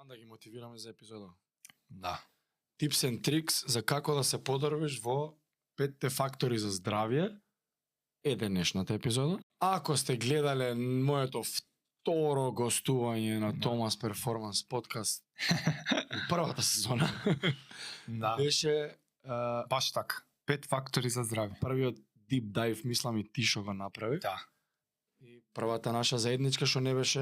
Да ги мотивираме за епизода. Да. Tips and tricks за како да се подобриш во 5 фактори за здравје е денешната епизода. Ако сте гледале моето второ гостување на Томас Перформанс подкаст првата сезона, Да. беше Баш така. 5 фактори за здравје. првиот deep dive, мислам и ти што го направи. Да. И првата наша заедничка што не беше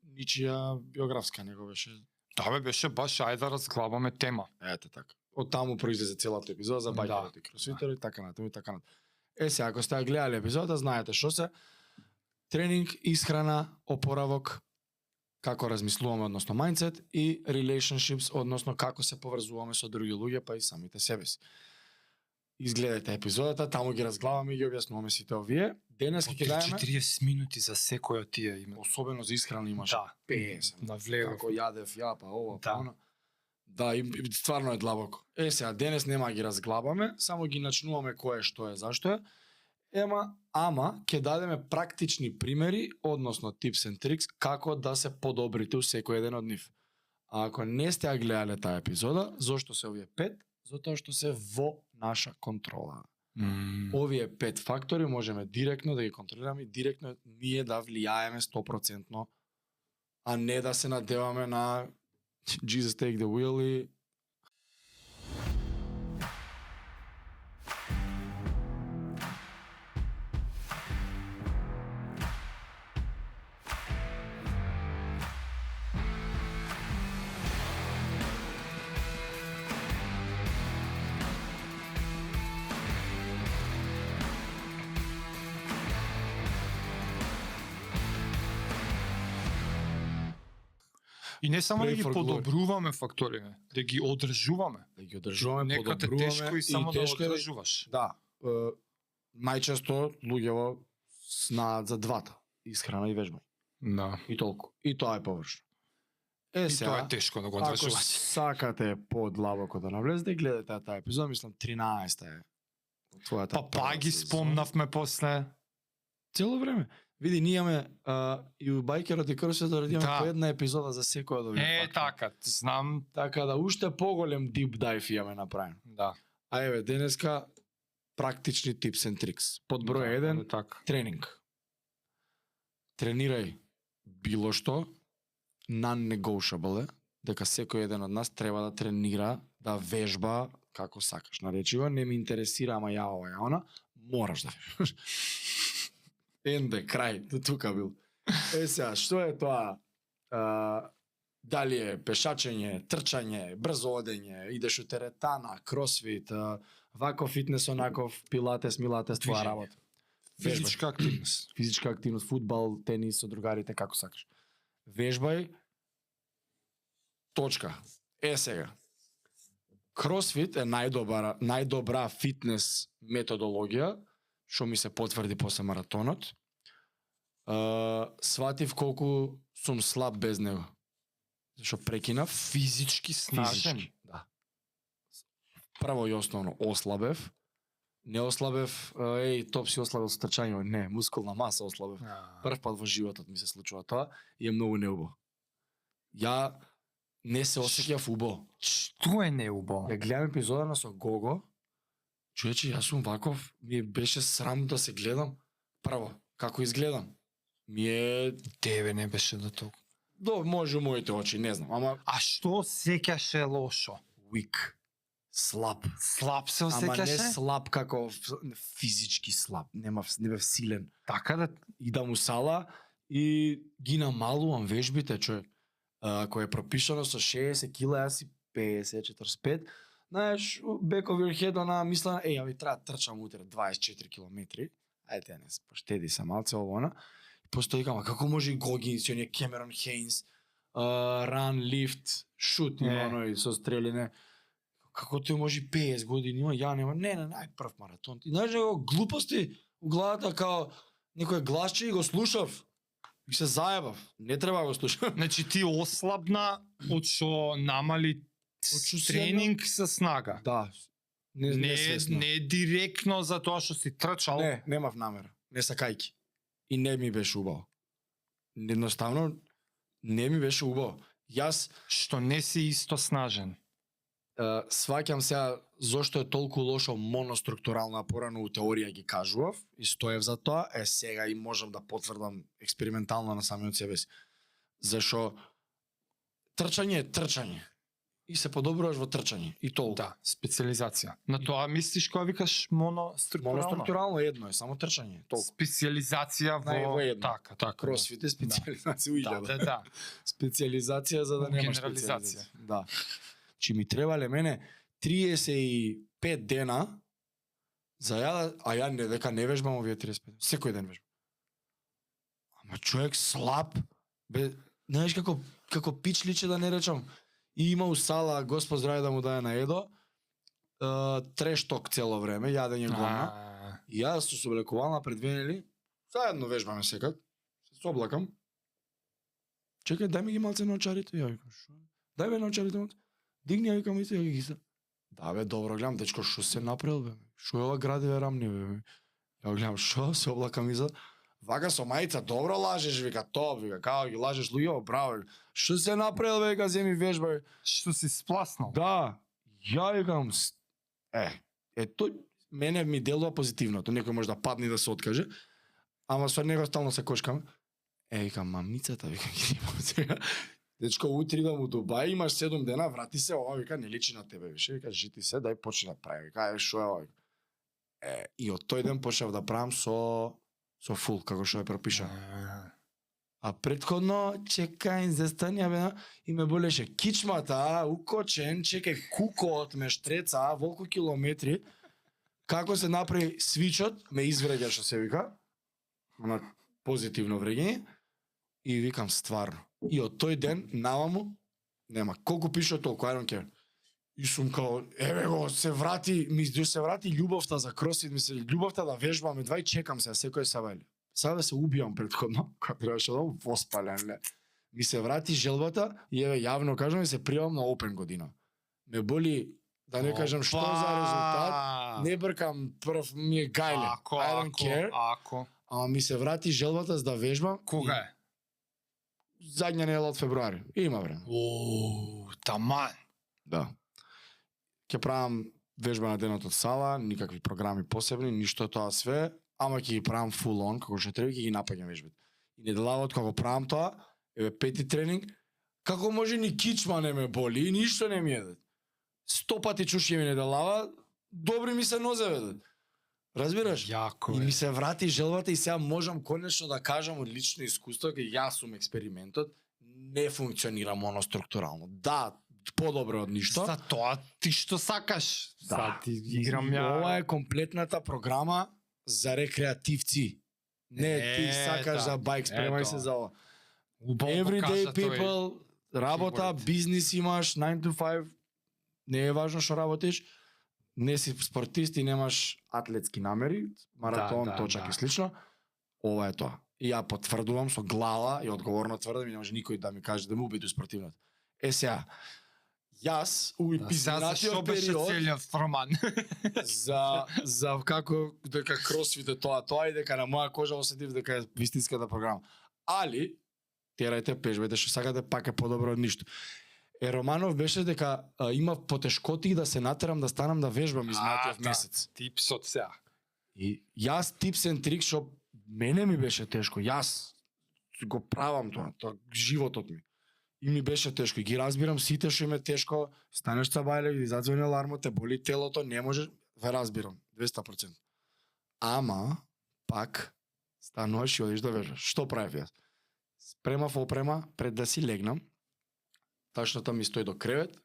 ничија биографска, него беше. Да бе, беше баш ајде да разглабаме тема. Ете така. Од таму произлезе целата епизода за бајкерите, кросфитери и така натаму и така натаму. Сега, ако сте гледале епизодата, знаете што се тренинг, исхрана, опоравок, како размислуваме односно mindset и relationships, односно како се поврзуваме со други луѓе, па и самите себе си. Изгледајте епизодата, таму ги разглаваме и ги објаснуваме сите овие. Денес ќе дадеме 40 минути за секој од тие има. особено за исхрана имаше Да. 50. Навлегов. Како јадев, ја па ова, па Да. она. Да, и стварно е длабоко. Сега, денес нема ги разглабаме, само ги начнуваме кое што е, зашто е. Ама ќе дадеме практични примери, односно tips and tricks, како да се подобрите у секој еден од нив. А ако не сте ја гледале таа епизода, зошто се овие 5? Затоа што се во наша контрола. Овие 5 фактори можеме директно да ги контролираме и директно ние да влијаеме 100%, а не да се надеваме на Jesus take the wheel и И не само Pray да ги for glory. подобруваме факторите, да ги одржуваме. да ги одржуваме, Некад е подобруваме тешко и само да тешко е одржуваш. Да, најчесто луѓето знаат за двата, исхрана и вежба. Да. И толку. И тоа е површно. И Сега, тоа е тешко да го ако одржуваш. сакате подлабоко да навлезете, гледате таа епизода, мислам 13-та е. Твојата Па ги сезона. спомнавме после. Цело време. Види, ние имаме и у Бајкерот и Кросфитот имаме Да. по една епизода за секој од овие фактори. Така, знам. Така да уште поголем deep dive имаме направен. Да. А еве, денеска практични tips and tricks. Под број Да, 1, така. тренинг. Тренирај било што, non-negotiable е, дека секој еден од нас треба да тренира, да вежба, како сакаш. Наречи го, не ми интересира, ама ја ова, ја она, мораш да вежбаш. Енде, крај, до тука бил. Сега, што е тоа? Дали е пешачење, трчање, брзо одење, идеш у теретана, кросфит, вако фитнес, онаков, пилатес, милатес, твоја Движење. работа. Физичка активност. Физичка активност, фудбал, тенис со другарите, како сакаш. Вежбај, точка. Сега. Кросфит е најдобра фитнес методологија, што ми се потврди после маратонот. Сватив колку сум слаб без него. Зашто прекинав Физички снажен. физички. Да. Прво и основно ослабев. Не ослабев, топ си ослабел со трчање, не, мускулна маса ослабев. Прв пат во животот ми се случува тоа и е многу неубаво. Ја не се осеќав убаво. Што е неубаво? Ја гледам епизода со Гого, човече, јас сум ваков, ми беше срам да се гледам. Прво, како изгледам? Ми е... Тебе не беше до толку. може у моите очи, не знам, ама А што сеќаше лошо? weak, слаб. Слаб се Ама не осеќаше? слаб како физички слаб, не бев силен. Така да Идам у сала и ги намалувам вежбите, човек. Ако е пропишано со 60 кила, јас си 50-45, знаеш, back of your head, она мисла, ја треба да трчам утре 24 километри, ајде не поштеди се малце ово, она. И постои кама, како може и Гогинс, и оње Кемерон Хейнс, run, lift, shoot, има оној со стрелине. Како тој може 50 години има, ја нема, не, нај прв маратон. И знаеш, него глупости у главата, као некој гласче и го слушав. И се заебав. Не треба да го слушам. Значи ти ослабна од што намали Од што тренинг со снага. Да. Не е директно за тоа што си трчал. Не, немав намера. Не сакајки. И не ми беше убаво. Едноставно не ми беше убаво. Јас Што не си исто снажен. сваќам сега зошто е толку лошо моноструктурална порано у теорија ги кажував и стоев за тоа, сега и можам да потврдам експериментално на самиот себе си. Зашо трчање е трчање и се подобруваш во трчање и толку. Да, специализација. На тоа мислиш кога викаш моноструктурално? Моноструктурално едно е, само трчање, толку. Специализација Во едно. така, така. Кросфит е специализација у Да, илјада. да, да. Специализација за да немаш Генерализација. специализација. Да. Чи ми требале мене 35 дена за ја не дека не вежбам овие 35. Секој ден вежбам. Ама човек слаб, бе, знаеш како пич личи да не речам. И има у сала, Господ здраве да му даде на Едо, трешток цело време, јадење гомна. И јас со соблекувална пред 2 недели, заедно вежбаме секак, се соблакам. Чекај, дај ми ги малце наочарите. Ја викам, шо? Дај бе наочарите малце. Дигни, ја викам, и се, ја ги се. Да бе, добро, гледам, дечко, шо се направил, бе? Шо е ова градиве рамни, бе? Ја гледам, шо, се облакам иза. Вака со мајца, добро лажеш, вика, топ, вика, како ги лажеш луѓе, браво. Шо се направил, бе, вика, земи вежба, бе? Што си спласнал? Да, ја викам, тој мене ми делува позитивно, тоа некој може да падне и да се откаже, ама со него стално се кошкам. Викам, мамицата, викам, ги сега. Дечко, утре идам у Дубај, имаш 7 дена, врати се, ова, вика, не личи на тебе, више, вика, жити се, дај почни да прави, вика, шо е ова, вика. И од тој ден почнав да правам со фул, како што е пропишано. А претходно, чекај, застанја, бе, и ме болеше кичмата, укочен, чекај, кукот ме штреца, волку километри, како се направи свичот, ме извреѓаше, се вика, на позитивно вреѓање, и викам, стварно. И од тој ден, наваму, нема, колку пише толку, I don't care. И сум као, еве го, се врати љубовта за кросфит, ми се љубовта да вежбам, едва и чекам се, секој сабајле. Сега да се убивам претходно, кога требаше да воспален, ле. Ми се врати желбата и еве јавно кажам и се пријавам на Open година. Ме боли, да не кажам што за резултат, не бркам, прв ми е гајле. I don't care. Ама ми се врати желбата за да вежбам. Кога е? Задња недела од февруари. Има време. Таман. Да. Ќе правам вежба на денот од сала, никакви програми посебни, ништо тоа све, ама ќе ги правам full on, како што треба, ќе ги напаѓам вежбите. И неделавот кога правам тоа, еве пети тренинг, како може ни кичма не ме боли, и ништо не ми еде. 100 пати чуши ми неделава, добри ми се нозеве. Разбираш? Јако И е. ми се врати желбата и сега можам конечно да кажам од лично искуство, кај јас сум експериментот, не функционира моноструктурално. Да, подобро од ништо. За тоа ти што сакаш. Да. Sad ти играм ја. Ова е комплетната програма за рекреативци. Не, ти сакаш за байк, спремај се за ова. Everyday people, работа, бизнис имаш, 9 to 5, не е важно што работиш, не си спортист и немаш атлетски намери, маратон, точак и слично, ова е тоа. И ја потврдувам со глава и одговорно тврдам и не може никој да ми каже да ме убеди спортивното. Сега, јас у пизнатиот период целиот роман. за како дека кросфит е тоа и дека на моја кожа осетив дека е вистинската програма. Али терајте, пешбете, што сакате, пак е подобро од ништо. Романов беше дека има потешкоти да се натерам да станам да вежбам изминатиот месец. Типсот сега. И јас типсен трик што мене ми беше тешко, јас го правам тоа животот ми. И ми беше тешко, и ги разбирам сите што им е тешко, станеш цабајле, ги зазвони алармот, те боли телото, не можеш, ве разбирам, 200%. Ама, пак, стануваш и одиш да вежбаш. Што правев јас? Спремав опрема пред да си легнам, тачната ми стои до кревет,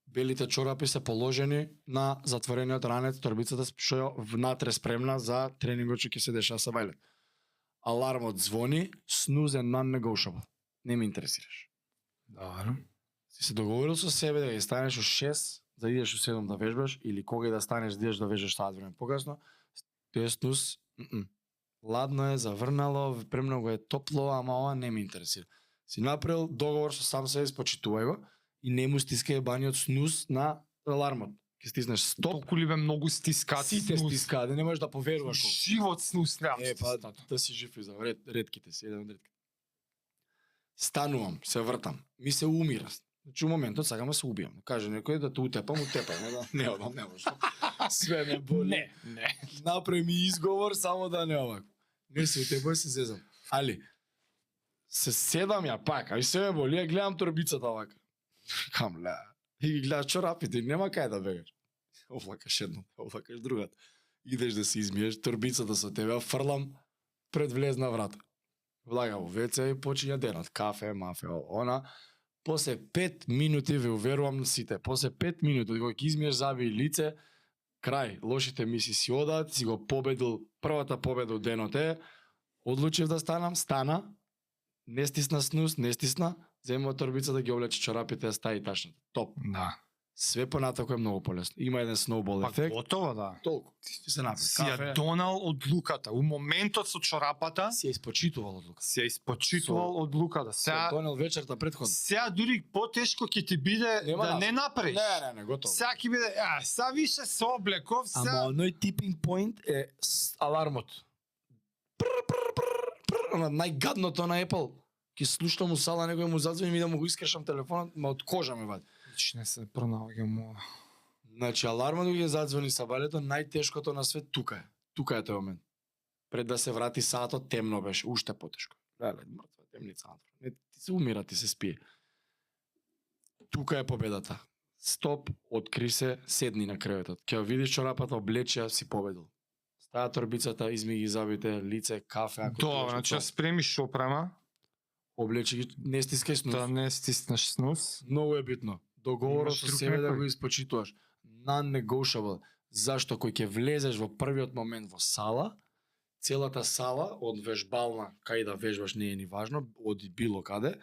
белите чорапи се положени на затворениот ранец, торбицата што е внатре спремна за тренингот што ќе се деша са бајле. Алармот звони, snooze and non-negotiable. Не ме интересираш. Добро. Си се договорил со себе да ги станеш у 6, да идеш у 7 да вежбаш, или кога да станеш да идеш да вежбаш саат време покасно, тој snooze, ладно е, заврнало, премногу е топло, ама ова не ме интересира. Си направил договор со сам себе, спочитувај го и не му стискај баниот снус на алармот. Ке стиснеш стоп. Толку ли бе многу стискаат Сите стискаат, да не можеш да поверуваш колку. Живот снус немам. Да си жив и за редките си, еден од редките. станувам, се вртам, ми се умира. Значи, у моментот сакам да се убијам. Каже некој да те утепам, не одам, не може. Све ме боли. Не. Направи ми изговор само да не овако. Не се утепам, се зезам. Али, се седам ја пак, а и се ме боли, ја гледам торбицата овака. Кам, ле. И ги гледаш чорапите, нема кај да бегаш. Овлакаш едно, овлакаш другата. Идеш да се измиеш, торбицата со тебе, фрлам пред влезна врата. Влага во WC и почиња денот. Кафе, мафе, она. После 5 минути, ве уверувам на сите, после 5 минути, кога ќе измиеш заби и лице, крај, лошите мисли си одат, си го победил, првата победа од денот е, одлучив да станам, стана, не стисна снус, не стисна, земува торбица да ги облече чорапите, да стави тачната. Топ. Да. Све понатако е многу полесно. Има еден сноубол Па ефект. готово, да. Толку. Ти се направи Си ја кафе, донал од луката. У моментот со чорапата, си ја испочитувал од лука. си ја испочитувал од луката. Сега донел вечерта претходно. Сега дури потешко ќе ти биде Нема да назад. не направиш. Не, готово. Сега ќе биде, сега више се облеков, Ама сега... оној типинг поинт е алармот. Она најгадното на Apple. Ки слушам у сала, некој му зазвони ми да му го искрешам телефонот, ма од кожа ми вади. Не се пронаоѓам ова. Значи, алармот го ќе задзвони сабалето, најтешкото на свет тука е. Тука е тој момент. Пред да се врати саатот, темно беше, уште потешко. Леле, мртва темница. Не, ти се умира, ти се спие. Тука е победата. Стоп, откри се, седни на креветот. Ќе видиш чорапата, облечи ја, си победил. Става торбицата, изми ги забите, лице, кафе, ако Тоа, требаш, значи тоа. ја спремиш опрема, Облечи ги, не стискај снус. да не стиснеш снус. Многу е битно. Договорот Имаш со друг себе да некој? го испочитуваш. Non-negotiable. Зашто кој ќе влезеш во првиот момент во сала, целата сала од вежбална, кај да вежбаш не е ни важно, од било каде,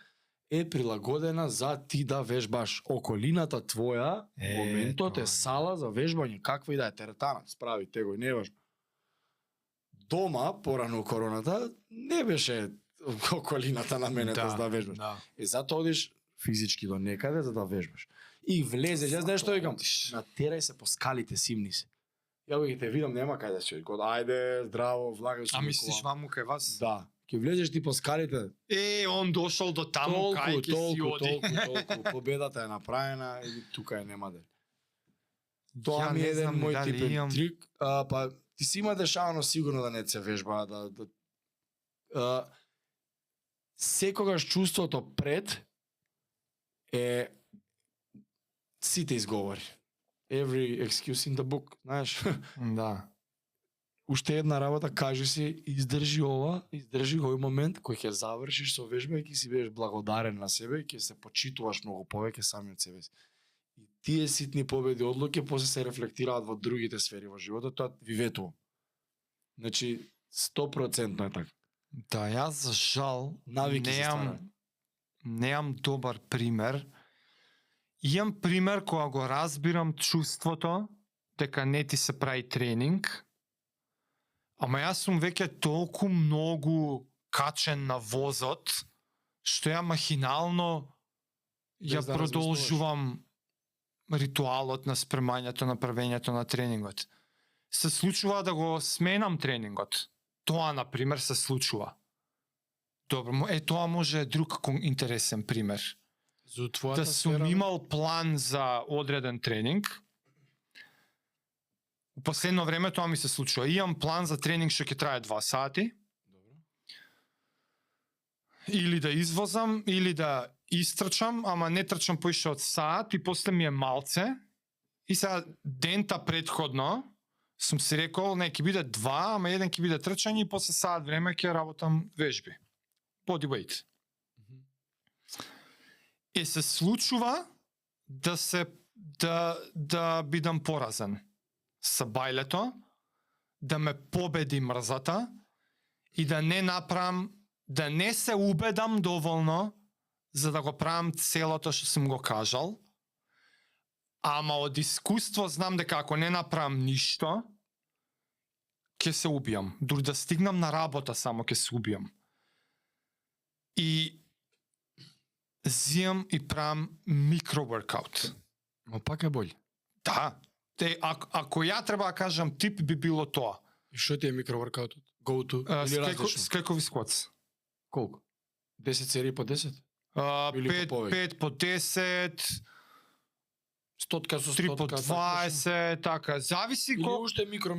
е прилагодена за ти да вежбаш. Околината твоја, моментот тоа. е сала за вежбање, каква и да е теретана, справи tego, не е важно. Дома, порано короната, не беше околината на мене да вежбаш. Да. И затоа одиш физички до некаде за да вежбаш. И влезеш, јас знаеш што викам, натерај се по скалите, симни се. Ја го ги те видам, нема кај да си. Код ајде, здраво, влагај се. А мислиш ваму кај вас? Да. Ќе влезеш ти по скалите. Он дошол до таму, кај ќе си оди. Толку. Победата е направена и тука е нема дел. Тоа Ја ми не е еден знам мој дали типен имам- трик. Па ти си има дешавано сигурно да не се вежба, секогаш чувството пред е сите изговори. Every excuse in the book, знаеш. Да. Уште една работа, кажи си, издржи ова, издржи овој момент кој ќе завршиш со вежба и ќе си бидеш благодарен на себе и ќе се почитуваш многу повеќе сами од себе си. И тие ситни победи одлуки после се рефлектираат во другите сфери во животот, тоа ви ветувам. Значи 100% е така. Да, јас за жал Навики се неам ствараат. неам добар пример. Имам пример кога го разбирам чувството дека не ти се прави тренинг. Ама јас сум веќе толку многу качен на возот што ја махинално ја Без да продолжувам ритуалот на спремањето на правењето на тренингот. Се случува да го сменам тренингот. Тоа, например, се случува. Добро, тоа може друг интересен пример. За твојата Да сум сфера, имал план за одреден тренинг. У последно време тоа ми се случува. Имам план за тренинг што ќе трае 2 сати. Добро. Или да извозам, или да истрчам, ама не трчам поише од сат и после ми е малце. И сега дента предходно сум си рекол, не, ќе биде 2, ама еден ќе биде трчање и после сат време ќе работам вежби. Body weight. И се случува да бидам поразен со бајлето, да ме победи мрзата и да не направам, да не се убедам доволно за да го правам целото што сум го кажал. Ама од искуство знам дека ако не направам ништо, ќе се убијам. Дури да стигнам на работа само ќе се убијам. И зијам и правам микро-воркаут. Но пак е бољ. Да. Ако ја треба да кажам тип, би било тоа. И што ти е микроворкаутот? Go to или различно? Скекови сквотс. Колку? 10 серии по 10? Или по 5 по 10, Стотка со 3 по стотка. 20, така, зависи Или колку. уште микро,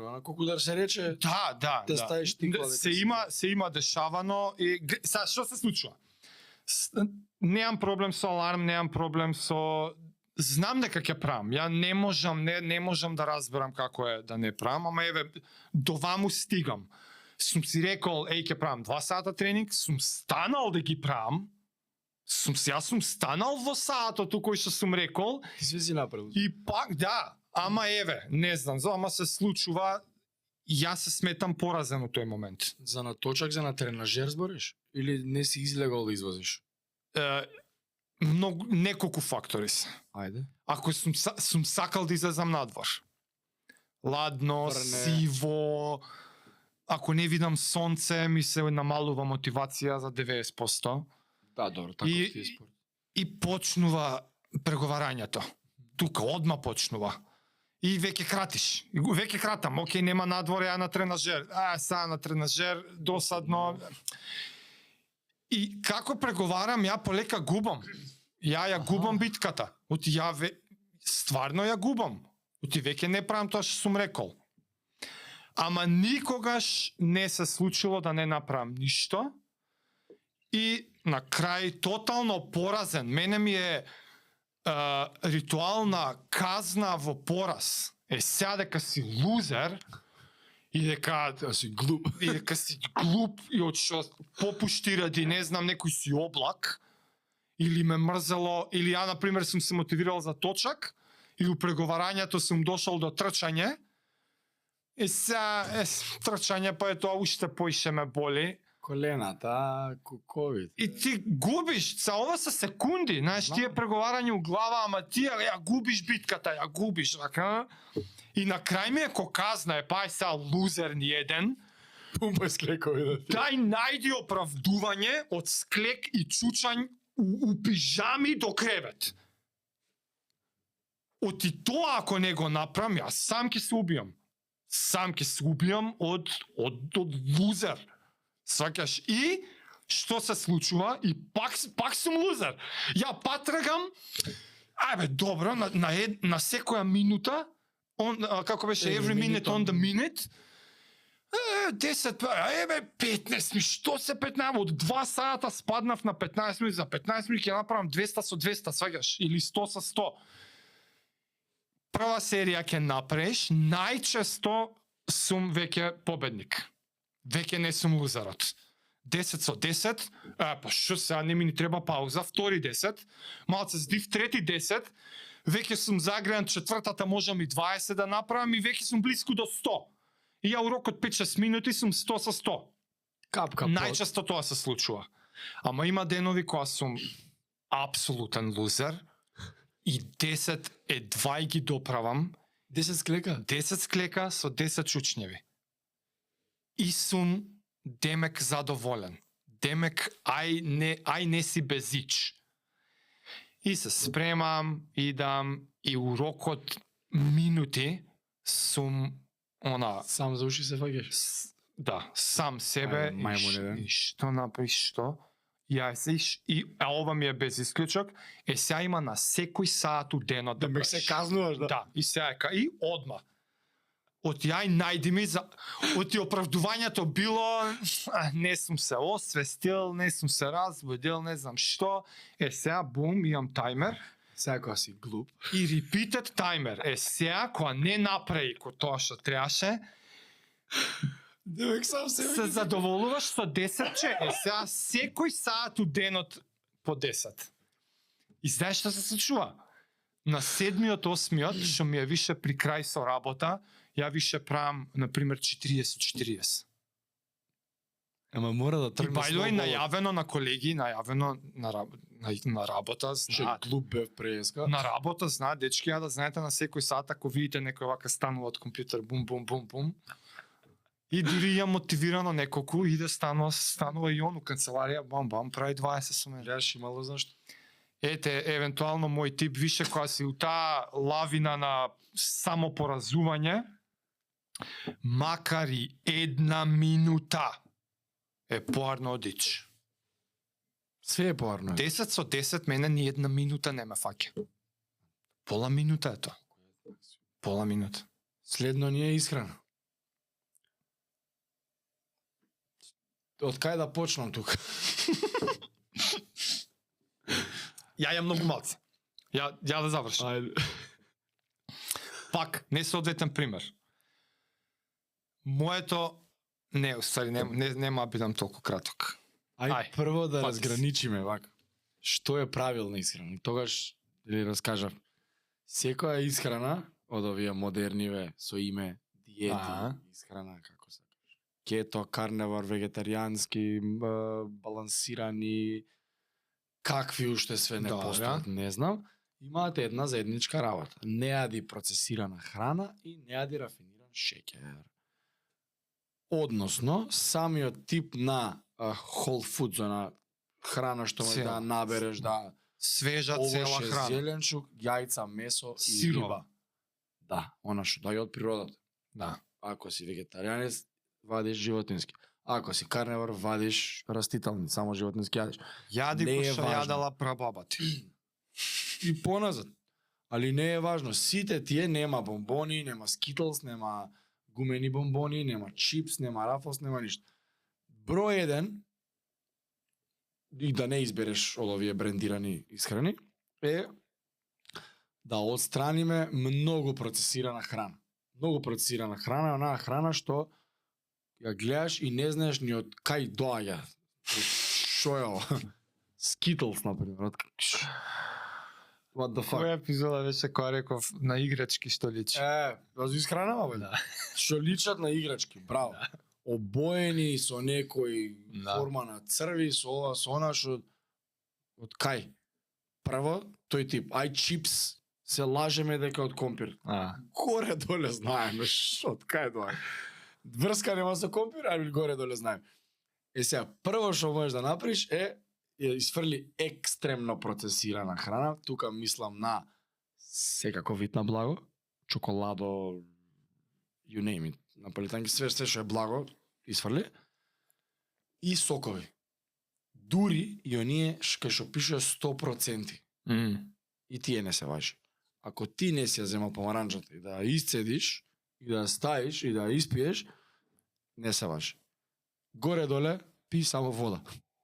а колку да се рече, Да. да ставиш тиква, дека Се си има дешавано и сега што се случува? Немам проблем со аларм, немам проблем со знам дека ќе правам. Ја не можам да разберам како е да не правам, ама еве до ваму стигам. Сум си рекол, ќе правам 2 сата тренинг, сум станал да ги правам. Јас сум станал во сатото кој што сум рекол ти све си направил. и пак да, ама еве, не знам, ама се случува, јас се сметам поразен во тој момент. За наточак, за на тренажер збориш? Или не си излегал да извозиш? Неколку фактори се. Ајде. Ако сум сакал да излезам надвор. Ладно, Врне. сиво, ако не видам сонце, ми се намалува мотивација за 90%. Да, добро, таков И- ти е спорт. И почнува преговарањето. Тука одма почнува. И веќе кратиш. Веќе кратам. Океј, нема надвор, ја на тренажер. Сега на тренажер, досадно. И како преговарам, ја полека губам. Ја губам битката. Стварно ја губам. Веќе не правам тоа што сум рекол. Ама никогаш не се случило да не направам ништо. И на крај тотално поразен. Мене ми е ритуална казна во пораз. Сега дека си лузер и дека си глуп. И од што попушти ради не знам некој си облак или ме мрзело или ја на пример сум се мотивирал за точак и у преговарањето сум дошол до трчање. И сега трчање па е тоа уште поише ме боли. Колената, ковид. И ти губиш, ова се секунди, знаеш, тие преговарање у глава, ама ти ја губиш битката, ја губиш, така. И на крај ми е ко казна, пај сега лузер ни еден, Пумпај склекови да ти. дај најди оправдување од склек и чучањ у пижами до кревет. Оти тоа ако не го направам, јас сам ќе се убијам. Сам ќе се убијам од лузер. Сваќаш? И што се случува? И пак сум лузер. Ја тргам, добро, на секоја минута, како беше, every minute on the minute, 10, 15 ми, што се 15, од 2 сата спаднав на 15 минути, за 15 минути ќе направам 200 со 200, сваќаш? Или 100 со 100. Прва серија ќе направиш, најчесто сум веќе победник. Веќе не сум лузерот. 10 со 10, па што сега не ми треба пауза, втори 10, малце здив, трети 10, веќе сум загреан, четвртата можам и 20 да направам и веќе сум близко до 100. И ја урок од 5-6 минути сум 100 со 100. Капка. Најчесто тоа се случува. Ама има денови кога сум апсолутен лузер и 10 едва ги доправам. 10 склека? 10 склека со 10 чучњеви. И сум демек задоволен. Демек ај не си безич. И се спремам, идам и урокот минути сум Сам за уши се фаќаш. Да, сам себе. Мајмуне, И што направиш, што? И ова ми е без исклучок. Сега има на секој саат у денот да Демек се правиш. казнуваш, да? Да, и сега и одма. Од најди ми од оправдувањето било не сум се освестил, не сум се разбудил, не знам што. Сега бум, имам тајмер. Сега кога си глуп. И repeated timer. Сега кога не направи тоа што требаше, Демек сам се задоволуваш со 10 сега секој саат у денот по 10. И знаеш што се случува? На 7-миот, 8-миот, што ми е више при крај со работа, ја више правам, например, 40-40. Ама мора да И тргне by the way, слободно. најавено на колеги, најавено на работа, Ше знаат. глуп бев преска. На работа знаат, дечки, да знаете на секој саат, ако видите некој вака станува од компјутер, бум, бум, бум, бум. И дури ја мотивирано неколку, иде станува и он у канцеларија, бам, бам, прави 20 со мене. Реш имало зашто. Ете, евентуално мој тип, више кога си у таа лавина на самопоразување, макар и 1 минута е поарно одич. Све е поварно. 10 со 10 мене ни една минута не ме фаќа. Пола минута е тоа. Пола минута. Следно ни е исхрана. Од кај да почнам тука? Ја многу малце. Ја да завршам. Ајде. Пак, несоодветен пример. Моето не, устари, нема да бидам толку краток. Ај, прво да пати разграничиме вака. Што е правилна исхрана? И тогаш ли раскажав. Секоја исхрана од овие модерниве со име диети, исхрана како се каже. Кето, карневар, вегетаријански, балансирани, какви уште све не постојат, не знам. Имаат една заедничка работа. Не јади процесирана храна и не јади рафиниран шеќер. Односно, самиот тип на whole food, на храна што може да набереш, да свежа цела овоше, храна. зеленчук, јајца, месо и Сирова. риба. Да, она што доаѓа од природата. Да. Ако си вегетаријанец, вадиш животински. Ако си карневар, вадиш растителни, само животински јадиш. Јади Не кој е што важно. јадала прабабати. И поназад. Али не е важно. Сите тие нема бомбони, нема Skittles, нема гумени бомбони, нема чипс, нема Ruffles, нема ништо. Број 1, и да не избереш од овие брендирани исхрани, е да отстраниме многу процесирана храна. Многу процесирана храна е онаа храна што ја гледаш и не знаеш ни од кај доаѓа. Шо е ова? Skittles, например. What the fuck? Која епизода беше која реков на играчки што личи? Да изхранава, бе. Да. Што личат на играчки, браво. Обоени со некој форма на црви, со ова, со она, што од кај? Прво, тој тип, ај чипс, се лажеме дека од компир. Горе доле знаеме, што од кај доаѓа. Врска нема со компир, ај горе доле знаеме. Сега, прво што можеш да направиш е изфрли екстремно процесирана храна. Тука мислам на секако вид на благо, чоколадо, you name it. Наполитанки, све што е благо, изфрли. И сокови. Дури и оние кај што пише 100%. И тие не се важи. Ако ти не си ја земал помаранџата и да ја исцедиш, и да ја ставиш, и да ја испиеш, не се важи. Горе-доле, пи само вода.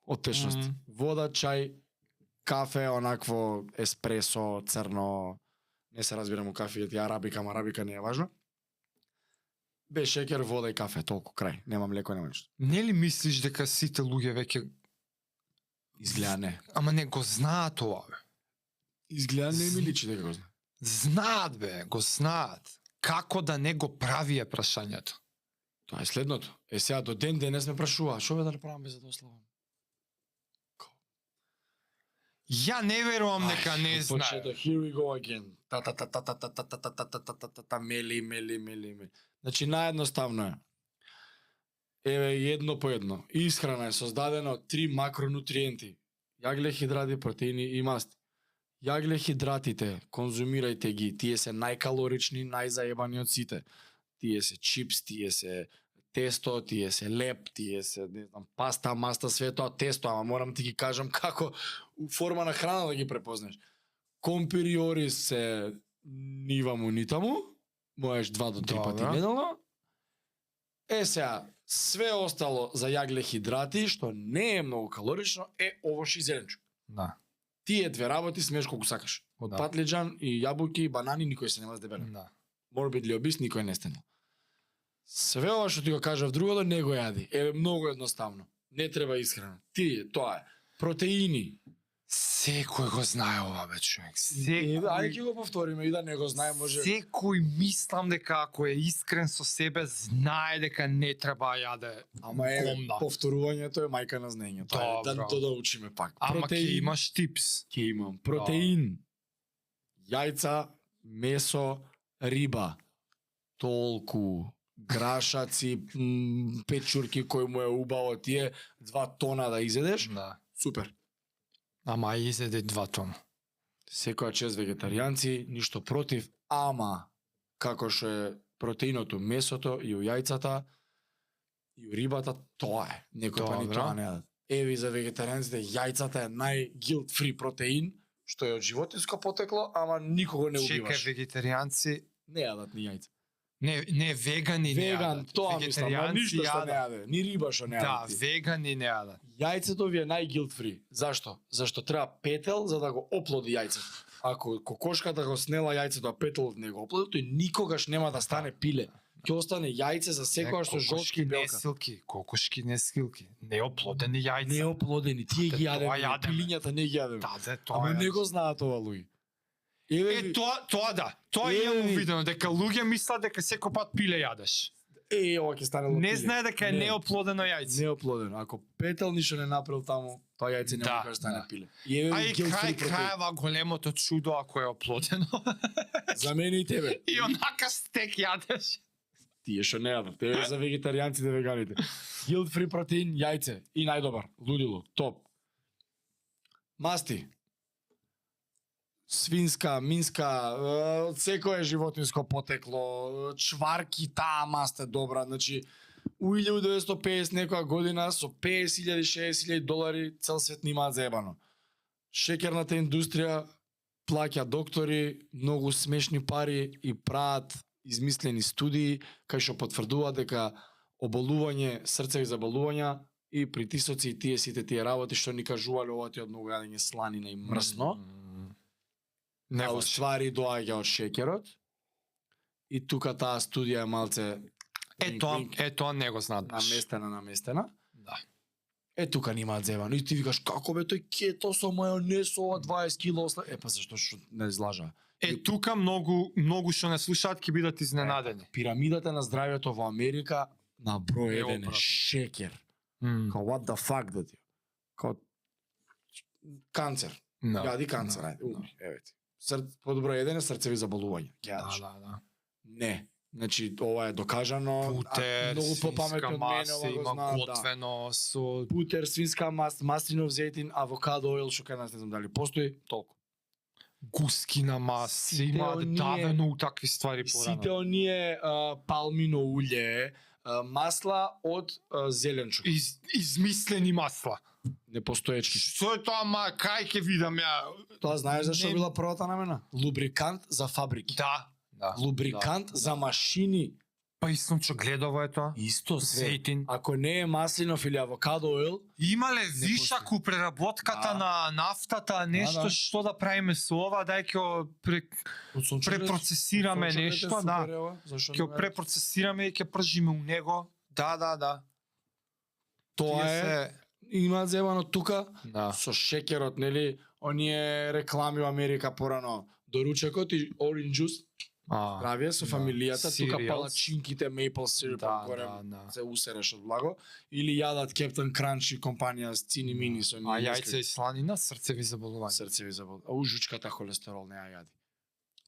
Од течност. Вода, чај, кафе, онакво еспресо, црно, не се разбирам у кафе, ти арабика, марабика, не е важно. Без шеќер, вода и кафе, толку, крај. Нема млеко, нема ништо. Не ли мислиш дека сите луѓе веќе Изгледа не. ама не го знаат ова, бе? Изгледа не ми личи дека го знае. Знаат, бе, го знаат. Како да не го прави е прашањето? Тоа е следното. Сега до ден денес ме прашува, шо бе да направам без да ославам? Ја не верувам дека не знае. Почето, here we go again. Та мели. Значи наедноставно е. Еве едно по едно. Исхрана е создадена од 3 макронутриенти: јагле-хидрати, протеини и масти. Јагле-хидратите, конзумирајте ги, тие се најкалорични, најзаебани од сите. Тие се чипс, тие се тесто, тие се леп, тие се, не знам, паста, маста, све тоа тесто, ама морам ти ги кажам како у форма на храна да ги препознеш. Компириори се ниваму нитаму, можеш 2 до 3 пати неделно. Сега, све остало за јагле-хидрати, што не е многу калорично, е овош и зеленчук. Да. Тие две работи смееш колку сакаш. Од патлиџан и јабуки и банани никој се нема здебелен. Да. Morbidly obese никој не стенал. Све ова што ти го кажав другото не го јади. Е многу едноставно. Не треба исхрана. Тие, тоа е. Протеини. Секој го знае ова, бе, човек. Ајде ќе го повториме и да не го знае, може. Секој мислам дека ако е искрен со себе, знае дека не треба да јаде. Ама е, повторувањето е мајка на знаење. Тоа е да учиме пак. Ама ќе имаш типс. Ќе имам. Протеин. Јајца, месо, риба. Толку. Грашаци, печурки кој му е убаво, тие 2 тона да изедеш. Да. Супер. Ама изеде 2 тона. Секоја чест вегетаријанци, ништо против, ама како што е протеиното, месото и у јајцата и у рибата, тоа е. Некој па ни тоа не јадат. Еви за вегетаријанците, јајцата е нај-guilt free протеин, што е од животинско потекло, ама никого не Чекај, убиваш. вегетаријанци, Не јадат ни јајца. не вегани не Веган, јадат. тоа мислам, но Вегетаријанци ништо што не јадат. јаде, ни риба што не Да, јадат. вегани не јадат. Јајцето ви е нај-guilt free. Зашто? Зашто треба петел за да го оплоди јајцето. Ако кокошката го снела јајцето, а петелот не го оплоди, тој никогаш нема да стане пиле. Ќе остане јајце за секоја што жолчки и белка. Несилки, кокошки не скилки, неоплодени јајца. Неоплодени, тие ги Тоа јадеме, јадеме. пилињата не ги јадеме. Да, тоа Ама е. не го знаат ова луѓе. Еве ви- Тоа да, тоа Еве имам ви- увидено, дека луѓе мислат дека секој пат пиле јадеш. ова ќе стане Не знае дека е Не. неоплодено јајце. Неоплодено. Ако петел ништо не направил таму, тоа јајце Да, нема да стане да. пиле. И еве А ви и guilt крај free протеин. крајава големото чудо ако е оплодено. За мене и тебе. И онака стек јадеш. Тие што не јадат, тебе за вегетаријанците, веганите. Guilt free протеин, јајце и најдобар, лудило, топ. Масти. Свинска, минска, од секое животинско потекло, чварки, таа маст е добра, значи у 1950 некоја година со 50.000, 60.000 долари цел свет нимаат заебано. Шеќерната индустрија плаќа доктори многу смешни пари и прават измислени студии кај што потврдуваат дека оболување, срцеви заболувања и притисоци и сите тие работи што ни кажувале ова ти од многу јадење сланина и мрсно, Не а важи. уствари доаѓа од шеќерот. И тука таа студија е малце Тоа не го знаат баш. наместена. Да. Тука нимаат зебано. И ти викаш, како бе тој кето со мајонез, ова 20 кило осле. Па зашто што не излажа? Тука многу што не слушаат ќе бидат изненадени. Пирамидата на здравјето во Америка на број Е, еден е обратно. шеќер. Као what the fuck да ти. Као канцер. Јади канцер, ајде, умри, еве ти. Подобро еден е срцеви заболувања. Ќе јадеш. Да. Не. Значи, ова е докажано. Путер, многу попаметни свинска од мене, маса, ова го има знаат, да. готвено со Путер, свинска маст, маслинов зетин, авокадо оил, што кај нас не знам дали постои, толку. гускина маса, Сите има оние- давено у такви ствари Сите порано. оние палмино улје, масла од зеленчук. Измислени масла. Непостоечки. Што е тоа, кај ќе видам ја? Тоа знаеш зашто Не- била првата намена? Лубрикант за фабрики. Да. Лубрикант за машини. Па и сум што гледав е тоа. Исто све. Зејтин. Ако не е маслинов или авокадо оил, Имале вишак у преработката Да. на нафтата, нешто да. што да правиме со ова, дај ќе го од сончевец, препроцесираме сончевец е нешто, супер, да. ева, зашто Ќе не го го препроцесираме и ќе пржиме у него. Да. Тоа Тие е, се- имаат зебано тука, Да. со шеќерот, нели, оние реклами во Америка порано, доручекот и orange juice, правија со да. фамилијата, тука Cereals. палачинките, maple syrup, Да, горе да. се усереш од благо, или јадат Captain Crunch и компанија с цини мини со А ние јајце и сланина, срцеви заболувања. срцеви забол. А ужучката холестерол не ја јади.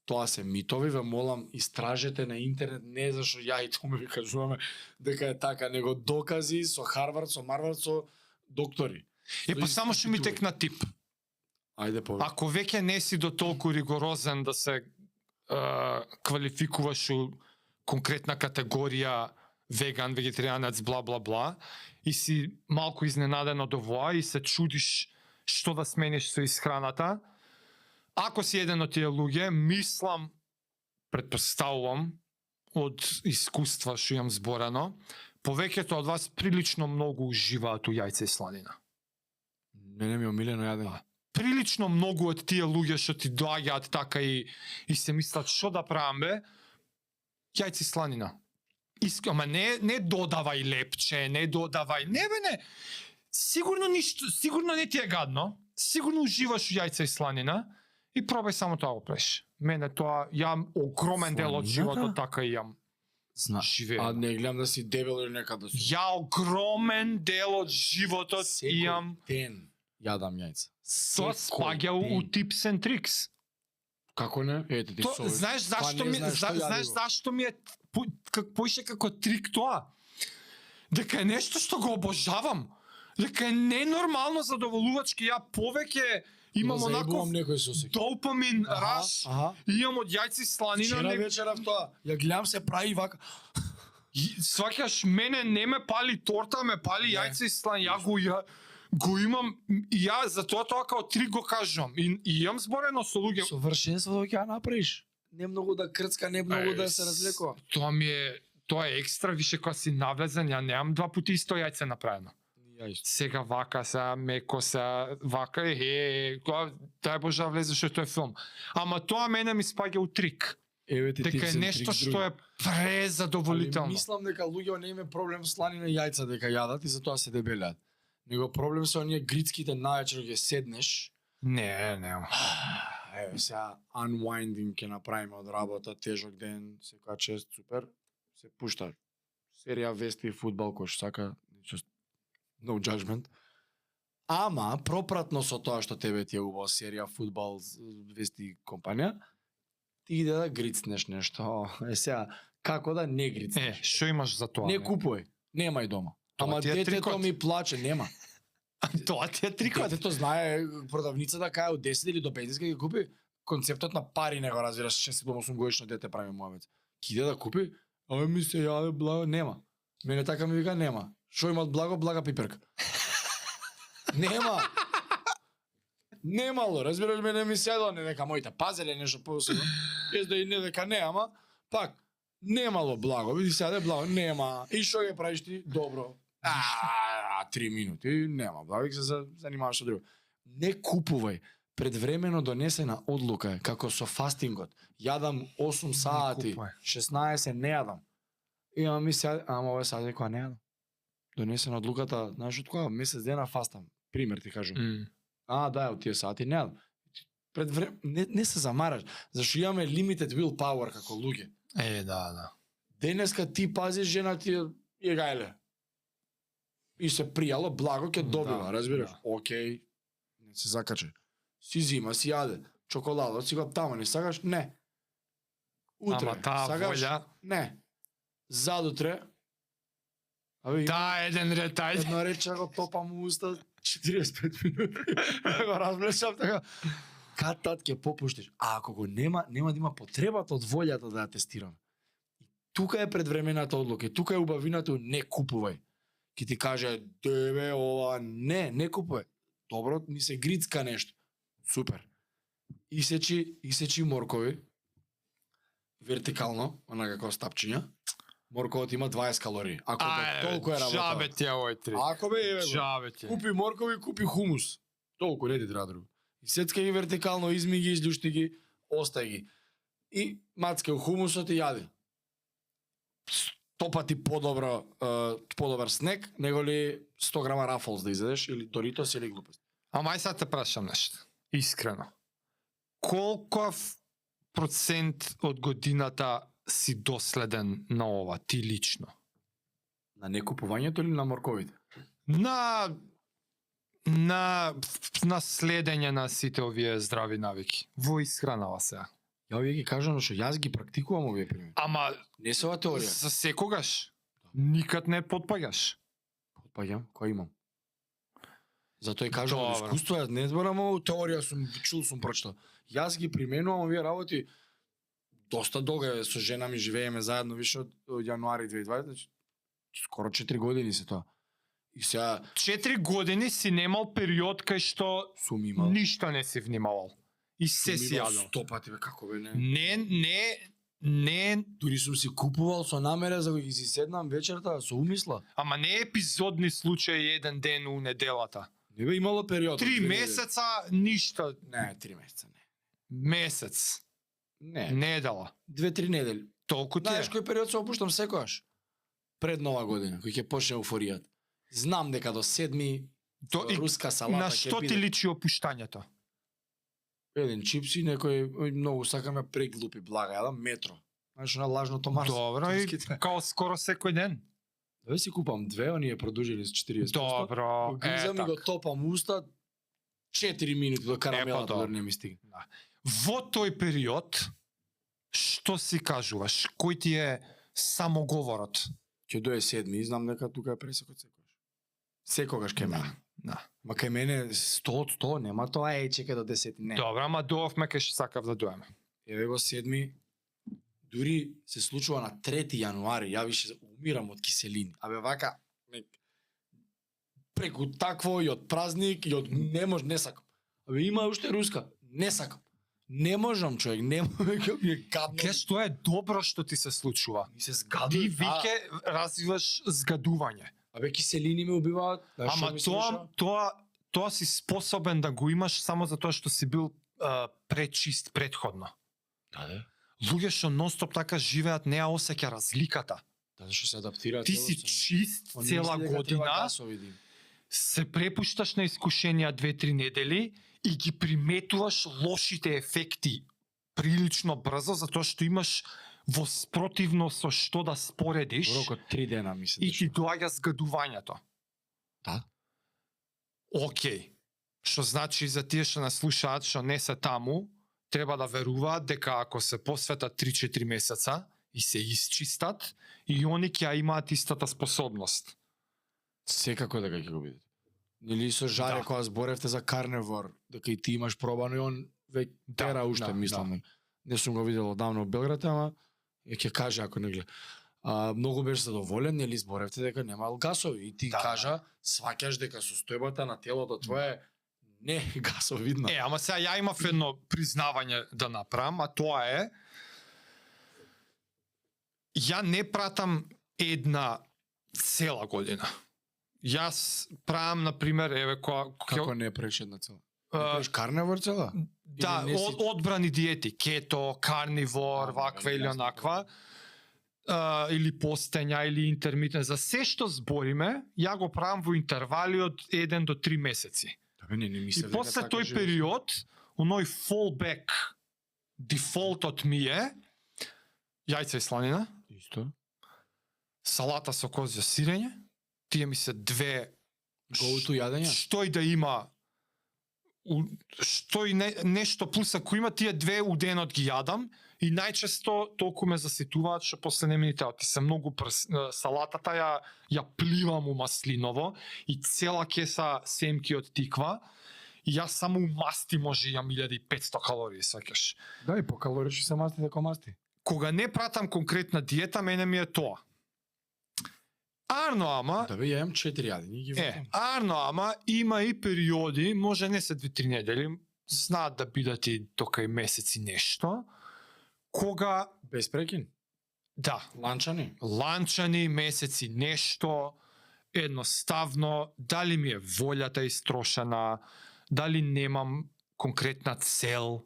Тоа се митови, ве молам, истражете на интернет, не зашо ја и Томе ви кажуваме дека е така, него докази со Харвард, со Марвард, со доктори. Па само што ми текна тип. Ајде повеќе. Ако веќе не си до толку ригорозен да се квалификуваш у конкретна категорија веган, вегетаријанец, бла, и си малку изненаден од овоа и се чудиш што да смениш со исхраната, ако си еден од тие луѓе, мислам, предпоставувам, од искуства што имам зборено, повеќето од вас прилично многу уживаат у јајце и сланина. Мене ми е омилено јадење. Прилично многу од тие луѓе што ти доаѓаат така и се мислат што да правам бе, јајце и сланина. Ама не додавај лепче, не додавај, не бе не. Сигурно не ти е гадно, сигурно уживаш у јајце и сланина и пробај само тоа го правиш. Мене тоа, јам огромен дел од Сланината? животот така и јам живеем. А не гледам да си дебел или некаде си. Ја огромен дел од животот Секој имам. ден јадам јајца. Тоа Секој спаѓа у ден. tips and tricks. Како не? Ете ти совест. Знаеш зашто не ми знаеш што јади знаеш го. зашто ми е поише како трик тоа? Дека е нешто што го обожавам. Дека е ненормално задоволувачки. Ја повеќе имам Го онаков заебувам некој со се. допамин раш. Аха. Имам од јајци и сланина. Вчера вечерав тоа. Ја гледам се прави вака. Сваќаш, мене не ме пали торта, ме пали Не. јајце и слан. Ја Го имам, и ја затоа тоа као 3 го кажувам. И имам зборено со луѓе. Совршенство ќе ја направиш. Не многу да крцка, не многу да се разлекува. Тоа е екстра, више кога си навлезен, ја немам 2 пати исто јајце направено. Ја исто. Сега вака, сега меко, сега вака, кога дај Боже да влезеш во тој филм. Ама тоа мене ми спаѓа у трик. Еве ти Дека е типсен нешто трик што други. е презадоволително. Али мислам дека луѓе не име проблем сланина јајца дека јадат и затоа се дебелеат. Него проблем се оние грицките најчер ќе седнеш. Не. Еве сега unwinding ќе направиме од работа, тежок ден, секоја чест, супер. Се пушта серија вести фудбал кој што сака, just no judgment. Ама пропратно со тоа што тебе ти е убава серија фудбал вести компанија, ти иде да грицнеш нешто. Сега како да не грицнеш? Што имаш за тоа? Не купувај, немај дома. Тоа Ама ти е детето трикот. ми плаче, нема. Тоа ти е трикот. Детето знае продавницата кај од 10 или до 15 ќе ги купи. Концептот на пари не го разбираш, 6-8 годишно дете прави мојавец. Ки иде да купи, ама ми се јаве благо, нема. Мене така ми вика нема. Шо има од благо, блага пиперка. Нема. Немало, разбираш, мене ми седо, не дека моите пазеле нешто посебно. Јас да и не дека не, ама пак немало благо, види седе благо, нема. И што ќе правиш ти? Добро. 3 минути, нема благо, се занимаваш со друго. Не купувај. Предвремено донесена одлука е, како со фастингот. Јадам 8 сати, купувај. 16 не јадам. И ама ми се, ама ова саде која не јадам. Донесена одлуката, знаеш од кога? Месец дена фастам. Пример ти кажам. Да, од тие сати не јадам. Не се замараш, зашто имаме limited willpower како луѓе. Да. Денеска ти пазиш жена ти е гајле. И се пријало, благо ќе добива, Да, разбираш? да. Океј, не се закаче. Си зима, си јаде. Чоколадот си го тамо, не сакаш? Не. Утре, Ама таа сакаш? волја- Не. Задутре, Да, еден ретај. едно рече го топам у уста 45 минути. Го размлечам така. Кад тад ќе попуштиш. А ако го нема да има потребата од волјата да ја тестирам. И тука е предвремената одлука. И тука е убавината не купувај. Ки ти каже, деве, ова, не купувај. Добро, ни се грицка нешто. Супер. Исечи моркови. Вертикално, онака како стапчиња. Морковот има 20 калории. Ако бе, толку е работа. Джабе ти овој три. Ако бе, еве го. Джабе ти. Купи моркови, купи хумус. Толку не ти треба друго. И сецка ги вертикално, изми ги, изљушти ги, остај ги. И мацка у хумусот и јади. 100 пати подобар снек, него ли 100 грама рафлс да изедеш, или Доритос, или глупост. Ама ај сега те прашам нешто. Искрено. Колков процент од годината си доследен на ова, ти лично? На некупувањето или на морковите? На следење на сите овие здрави навики. Во исхранава сега. Ја овие ги кажам што јас ги практикувам овие примери. Ама Не се ова теорија. за секогаш никад не потпаѓаш. Паѓам, кој имам. Затоа и кажам од Добро. искуство, јас не зборам ово теорија, сум прочитал. Јас ги применувам овие работи доста долго, со жена ми живееме заедно више од јануари 2020, значи скоро 4 години се тоа. И сега 4 години си немал период кај што сум имал. ништо не си внимавал. И се си јадал. 100 пати, бе, како бе, не. Не, Дури сум си купувал со намера за да ги си седнам вечерта со умисла. ама не епизодни случаи еден ден у неделата. Не бе имало период. 3 месеца ништо. Не, 3 месеца не. Месец. Не. Недела. 2-3 недели. Толку ти е. Знаеш кој период се опуштам секогаш? Пред Нова година, кој ќе почне еуфоријата. Знам дека до 7 И руска салата на ќе што ти биде. личи опуштањето? Еден чипси, некој многу сакаме преглупи блага, јадам метро. Знаеш на лажното Марс. Добро, и као скоро секој ден. Да си купам две, оние продужени с 40%. Добро, Го гризам и го топам у уста 4 минути до карамелата добро. да не ми стигне. Во тој период, што си кажуваш? Кој ти е самоговорот? Ќе дое 7, знам дека тука е пресекот секогаш. Секогаш кај мене. Да. Ма кај мене 100 од 100, нема тоа чека до 10, не. Добро, ама доовме кај што сакав да доеме. Еве го 7, дури се случува на 3 јануари, ја више умирам од киселини. Абе вака, преку такво и од празник и од не сакам. Абе има уште руска, не сакам. Не можам, човек, не можам, ми е гадно. Ке што е добро што ти се случува. Ми се Ти згадува. веќе развиваш згадување. Абе киселини ме убиваат. Знаеш што Ама ми се тоа, дешава? тоа си способен да го имаш само затоа што си бил пречист предходно. Да. Луѓе што нонстоп така живеат не ја осеќа разликата. Да, што се адаптираат. Ти си чист цела година, се препушташ на искушенија 2-3 недели и ги приметуваш лошите ефекти прилично брзо затоа што имаш во спротивно со што да споредиш Во рок од 3 дена ми се и ти доаѓа згадувањето. Да. Океј. Што значи за тие што нас слушаат, што не се таму, треба да веруваат дека ако се посветат 3-4 месеца и се исчистат, и они ќе ја имаат истата способност. Секако дека ќе го видите. Нели со Жаре Да. кога зборевте за Карневор, дека и ти имаш пробано и он веќе тера уште мислам. Не сум го видел одамна во Белград, ама ќе каже ако не гледа. Многу беше задоволен, нели зборевте дека немал гасови и ти Да, кажа, сваќаш дека состојбата на телото твое не е гасовидна. Ама сега ја имав едно признавање да направам, а тоа е ја не пратам една цела година. Јас правам, например, еве Како не преш една цела? А, Не преш Карневор цела? да, Или не си- одбрани диети, кето, карнивор, ваква или јасно. онаква, или постења, или интермитен. За се што збориме, ја го правам во интервали од 1 до 3 месеци. Да, бе, не И мислев дека после така тој живееш. период, оној фолбек, дефолтот ми е јајца и сланина, Исто. салата со козје сирење, тие ми се две Go to јадење? што и да има што и нешто плюс ако има тие две у денот ги јадам и најчесто толку ме заситуваат што после не ми ни треба. Ти се многу салатата ја пливам у маслиново и цела кеса семки од тиква и јас само у масти може јам 1500 калории, сакаш. Да, и по калорични се масти дека масти. Кога не пратам конкретна диета, мене ми е тоа. Арно ама, Да бе, ја имам 4 јадења и ги ватам. арно ама има и периоди, може не се 2-3 недели, знаат да бидат и тока и месеци нешто, кога, Без прекин. да, Ланчани. ланчани, месеци нешто, едноставно, дали ми е волјата истрошена, дали немам конкретна цел,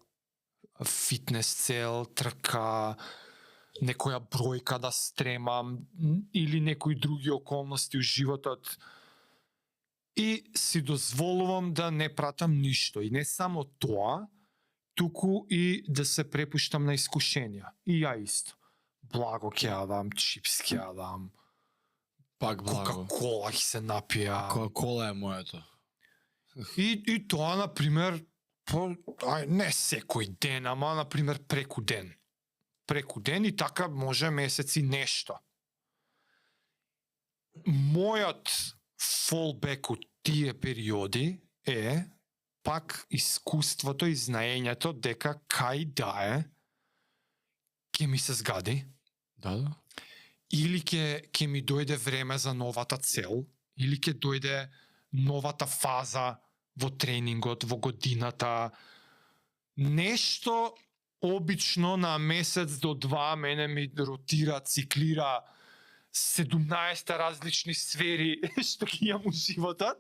фитнес цел, трка, некоја бројка да стремам или некои други околности у животот. И си дозволувам да не пратам ништо. И не само тоа, туку и да се препуштам на искушенија. И ја исто. Благо ќе јадам, чипс ќе јадам, Пак благо. Кока-кола ќе се напија. Кока-кола е моето. И тоа, например, не секој ден, ама, например, преку ден. Преку ден и така може месеци нешто. Мојот фолбек од тие периоди е пак искуството и знаењето дека кај да е ќе ми се згади Да. или ќе ми дојде време за новата цел или ќе дојде новата фаза во тренингот, во годината. Нешто обично на месец до 2 мене ми ротира, циклира 17 различни сфери што ги имам у животот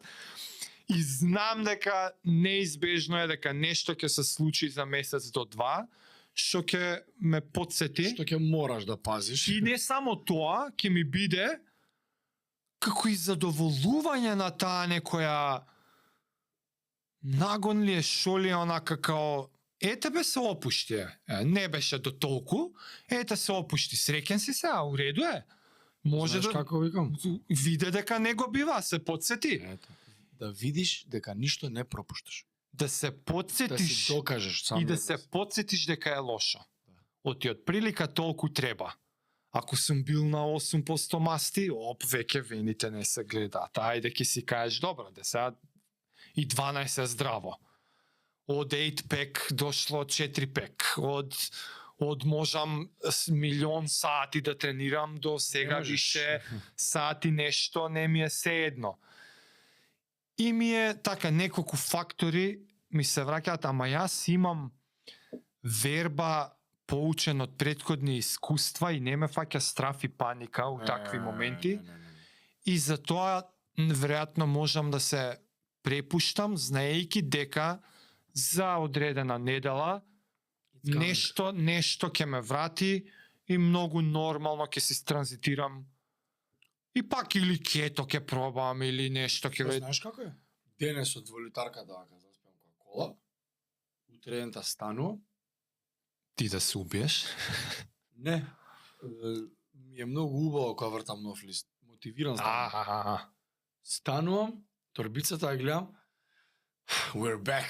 и знам дека неизбежно е дека нешто ќе се случи за месец до 2 што ќе ме потсети. Што ќе мораш да пазиш. И не само тоа, ќе ми биде како и задоволување на таа некоја нагон ли е, шо ли е, онака као ете бе се опушти, не беше до толку, ете се опушти, среќен си се, а уреду е. Може Знаеш да како викам? виде дека не го бива, се потсети. Ето. Да видиш дека ништо не пропушташ. Да се Да си потсетиш докажеш сам. и да се потсетиш дека е лошо. Оти од прилика толку треба. Ако сум бил на 8% масти, веќе вените не се гледаат. Ајде ќе си кажеш, добро, де сега и 12 е здраво. Од 8 пек дошло 4 пек. Од можам милион сати да тренирам до сега можеш. више сати нешто не ми е се едно. И ми е така неколку фактори ми се враќаат, ама јас имам верба поучен од претходни искуства и не ме фаќа страф и паника у такви моменти. Не. И затоа веројатно можам да се препуштам, знаејќи дека за одредена недела нешто ќе ме врати и многу нормално ќе се транзитирам. И пак или кето ќе пробам или нешто ќе ве... Знаеш како е? Денес од 2 литарка да заспеам кола, утредента станувам. Ти да се убиеш? Не. Ми е многу убаво кога вртам нов лист. Мотивиран станувам. Станувам, торбицата ја гледам. We're back.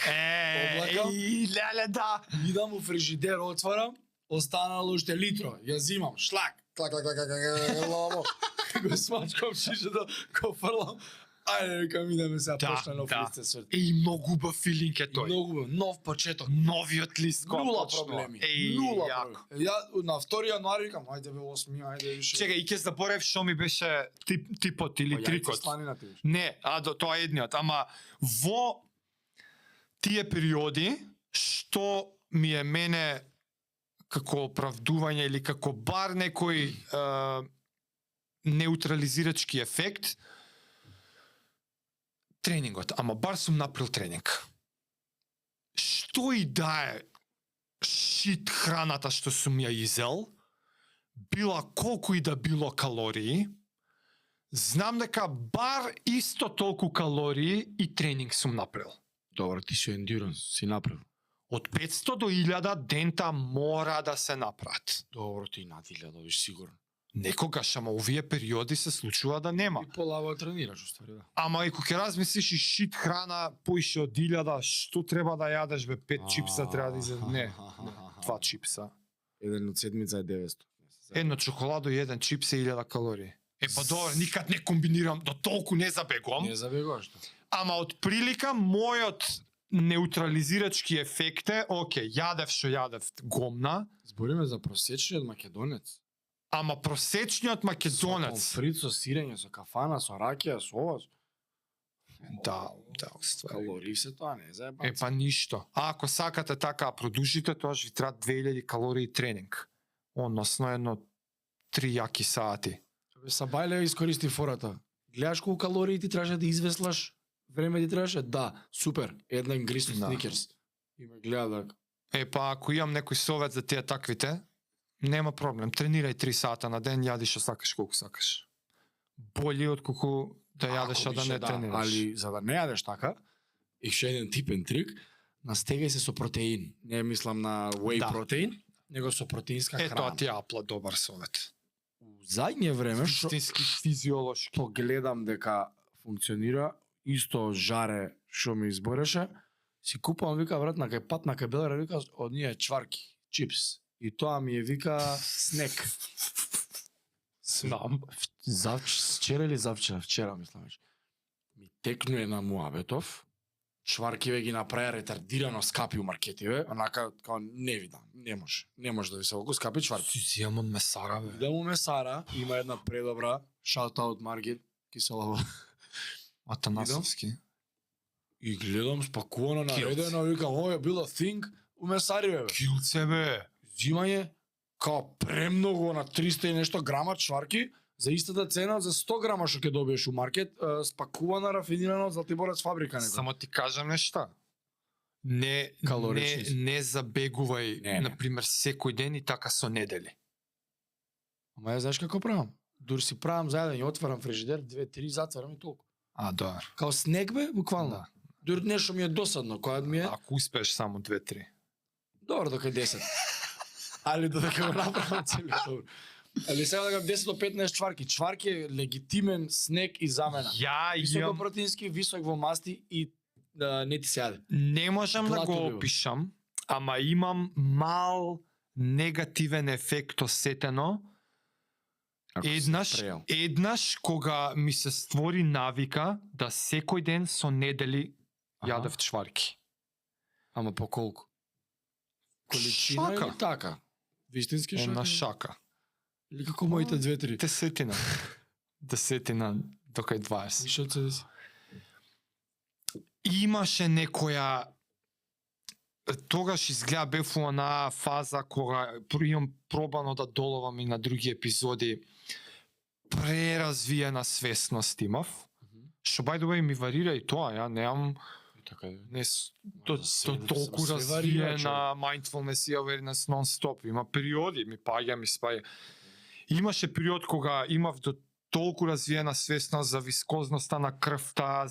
Облакам. леле да. Идам у фрижидер, отварам, останало уште литро. Ја зимам, шлак. Клак, ламо. Го смачкам шишето, го фрлам. Ајде, викам, идеме сега, почна нов лист се сврти. И многу убав филинг е тој. Многу убав, нов почеток. Новиот лист кога Нула почнува. проблеми. Еј, Нула јако. проблеми. Ја на 2 јануари викам, ајде бе 8, ајде више. Чекај, и ќе заборев што ми беше типот или трикот. Сланина ти више. Не, тоа е едниот, ама во тие периоди што ми е мене како оправдување или како бар некој неутрализирачки ефект, тренингот, ама бар сум направил тренинг. Што и да е шит храната што сум ја изел, била колку и да било калории, знам дека бар исто толку калории и тренинг сум направил. Добро, ти си ендюранс, си направил. Од 500 до 1000 дента мора да се направат. Добро, ти над 1000, виж сигурно. Некогаш, ама овие периоди се случува да нема. И полаво тренираш, уствари, да. Ама и кога ќе размислиш и шит храна поише од 1000, што треба да јадеш бе, 5 чипса треба да изед... Не, 2 чипса. Еден од седмица е 900. Едно чоколадо и еден чипс е 1000 калории. Е па добро, никад не комбинирам, до толку не забегувам. Не забегуваш, да. Ама од прилика мојот неутрализирачки ефект е, оке, јадев што јадев гомна, Збориме за просечниот македонец. ама просечниот македонец. Со конфрит, со сирење, со кафана, со ракија, со ова. Да, уствари. Калории се тоа не е заебано. Е па ништо. А ако сакате така продушите, тоа ќе ви треба 2000 калории тренинг. Односно едно 3 јаки сати. Са бајле искористи фората. Гледаш колку калории ти требаше да извеслаш, време ти требаше? Да, супер. Една им грист Да. сникерс. И ме гледа да... Е па ако имам некој совет за тие таквите, нема проблем. Тренирај 3 сата на ден, јади што сакаш колку сакаш. Боли отколку да јадеш а да не тренираш. Али за да не јадеш така, и ше еден типен трик, настегај се со протеин. Не мислам на whey Да. протеин, него со протеинска Е, тоа храна. ти е апла добар совет. У задње време што Вистински физиолошки. што гледам дека функционира, исто жаре што ми избореше, си купувам, вика, брат, на кај пат на кабелера, вика, од ние чварки, чипс. И тоа ми е, вика, снек. Знам. Вчера или завчера, вчера мислам веќе. Ми текнуе на муабетов, чваркиве ги направи ретардирано скапи у маркетиве, онака, као, не видам, не може да ви се околку скапи чварки. Си зијам од месара, бе. Идам у месара, има една предобра, шаут-аут Маргит, киселава. Атанасовски. И гледам спакувано Килц. наредено, викам, ова е била thing у месари, бе. Килце, бе. Зимање, као премногу на 300 и нешто грама чварки, за истата цена за 100 грама што ќе добиеш у маркет, спакувана, рафинирана од Златиборец фабрика некоја. Само ти кажам нешта. Не Калорични се. не забегувај, Не. например, секој ден и така со недели. Ама ја знаеш како правам? Дури си правам за еден, отварам фрижидер, 2-3, затварам и толку. А, добар. Као снег бе, буквално. Да. Дури нешто ми е досадно, кога ми е, Ако успееш само 2-3. добро дока е 10. Али додека го направам цели добро. Али сега да 10 до 15 чварки. Чварки е легитимен снег и замена. Ја Високо имам, протеински, висок во масти и не ти се јаде. не можам да Злато го биво. опишам, ама имам мал негативен ефект осетено. Еднаш кога ми се створи навика да секој ден со недели Аха. јадев чварки. Ама по колку? Количина Шака. или така? Вистински шака? Една шака. Или како моите 2-3? Десетина. Десетина до кај 20. Више од себе си. имаше некоја тогаш изгледа бев во онаа фаза кога имам пробано да доловам и на други епизоди, преразвиена свесност имав, што by the way ми варира и тоа, ја немам Така е. не Све толку варира, развиена mindfulness и awareness нон-стоп. Има периоди, ми спаја. Имаше период кога имав до толку развиена свесност за вискозноста на крвта,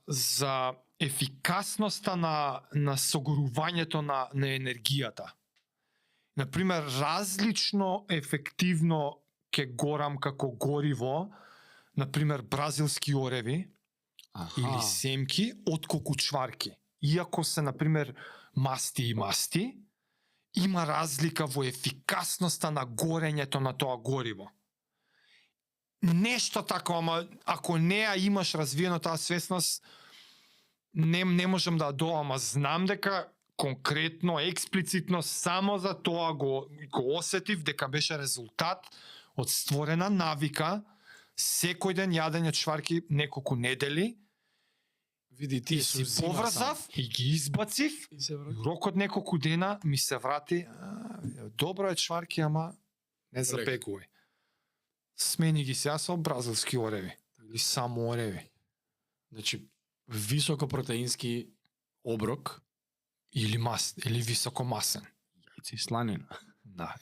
за ефикасноста на согорувањето на енергијата. Например, различно ефективно ќе горам како гориво, например, бразилски ореви, или семки, отколку чварки. Иако се, например, масти, има разлика во ефикасноста на горењето на тоа гориво. Нешто тако, ама ако не ја имаш развиено таа свесност, не можам да доам, а знам дека конкретно, експлицитно, само за тоа го осетив дека беше резултат од створена навика, секој ден јадење чварки неколку недели, Види ти и си поврзав и ги избацив, и се врати. рокот неколку дена ми се врати, добро е чварки, ама не забегувај. Смени ги сега со бразилски ореви, или само ореви. Значи, високопротеински оброк, Или високомасен. јајци сланина. Да.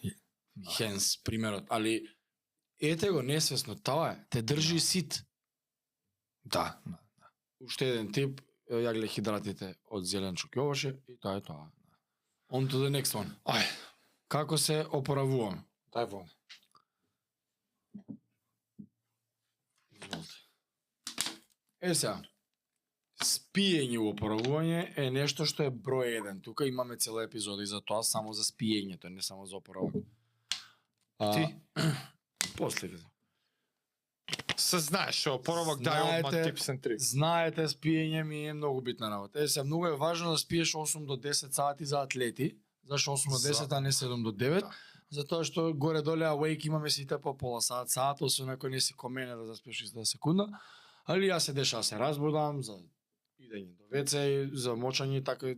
Хенс, примерот. Али, ете го несвесно, тоа е, те држи сит. Да. Уште еден тип, јаглехидратите од зеленчук јогурши, и тоа е тоа. On to the next one. Ај, Како се опоравувам? дај вода. Сега, спиење во опоравување е нешто што е број еден. Тука имаме цела епизода и за тоа, само за спиењето, не само за опоравување. Ти? После ќе. Се знаеш, што опоравок дај одма Знаете- tips and tricks. Знаете, спиење ми е многу битна работа. Сега, многу е важно да спиеш 8 до 10 сати за атлети. Зашто 8 до 10, а не 7 до 9? Да. Затоа што горе-доле awake имаме сите по пола сат, освен ако не си ко мене да заспиеш 30 секунда. Али јас се деша да се разбудам за идење до WC, за мочање, така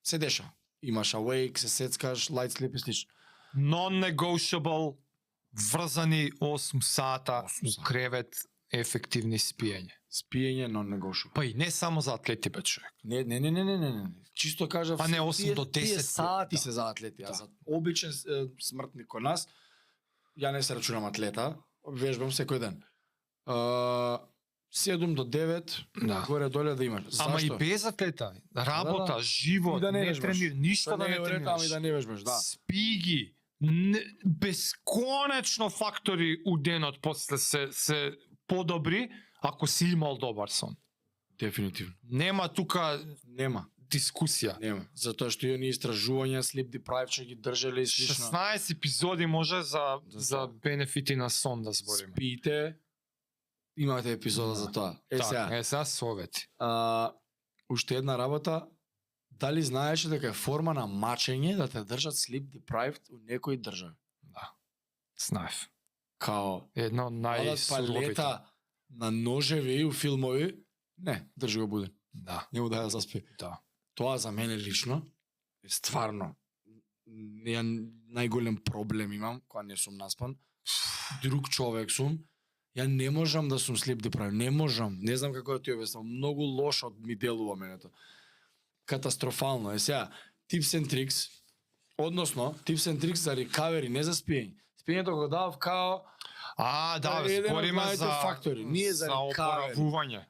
се деша. Имаш awake, се сецкаш, light sleep и слично. Non-negotiable, врзани 8 сата 8 у сата. кревет, ефективни спиење. Спиење non-negotiable. Па и не само за атлети, бе, човек. Не. Чисто кажав, Па не 8 до тие 10 сати да. се за атлети, а Да. за обичен смртник кон нас, ја не се рачунам атлета, вежбам секој ден. 7 до 9, Да. горе доле да имаш. Ама и Зашто? без атлета, работа, Да. живот, И да не не вежбаш. тренир, ништо Што да не не е уред, ама и тренираш. да не вежбаш, да. Спи ги. Бесконечно фактори у денот после се подобри ако си имал добар сон. Дефинитивно. Нема тука Нема, дискусија. нема. Затоа што и оние истражувања sleep deprived што ги држеле и слично. 16 епизоди може за За бенефити на сон да збориме. Спиите, имате епизода за тоа. Сега, сега совети. уште една работа, дали знаеше дека е форма на мачење да те држат sleep deprived у некои држави? Да. Знаев. Као, Едно од палат најсуровите. палета на ножеви у филмови, не, држи го буден. Да, Не му да ја заспи. да. Тоа за мене лично е стварно ја најголем проблем имам кога не сум наспан. Друг човек сум. Ја не можам да сум sleep deprived, не можам. Не знам како да ти објаснам. Многу лошо ми делува менето. Катастрофално е сега. Tips and tricks, односно tips and tricks за recovery, не за спиење. Спиењето го давав као Да, Еден од збориме главните за фактори. Ние за recovery. опоравување.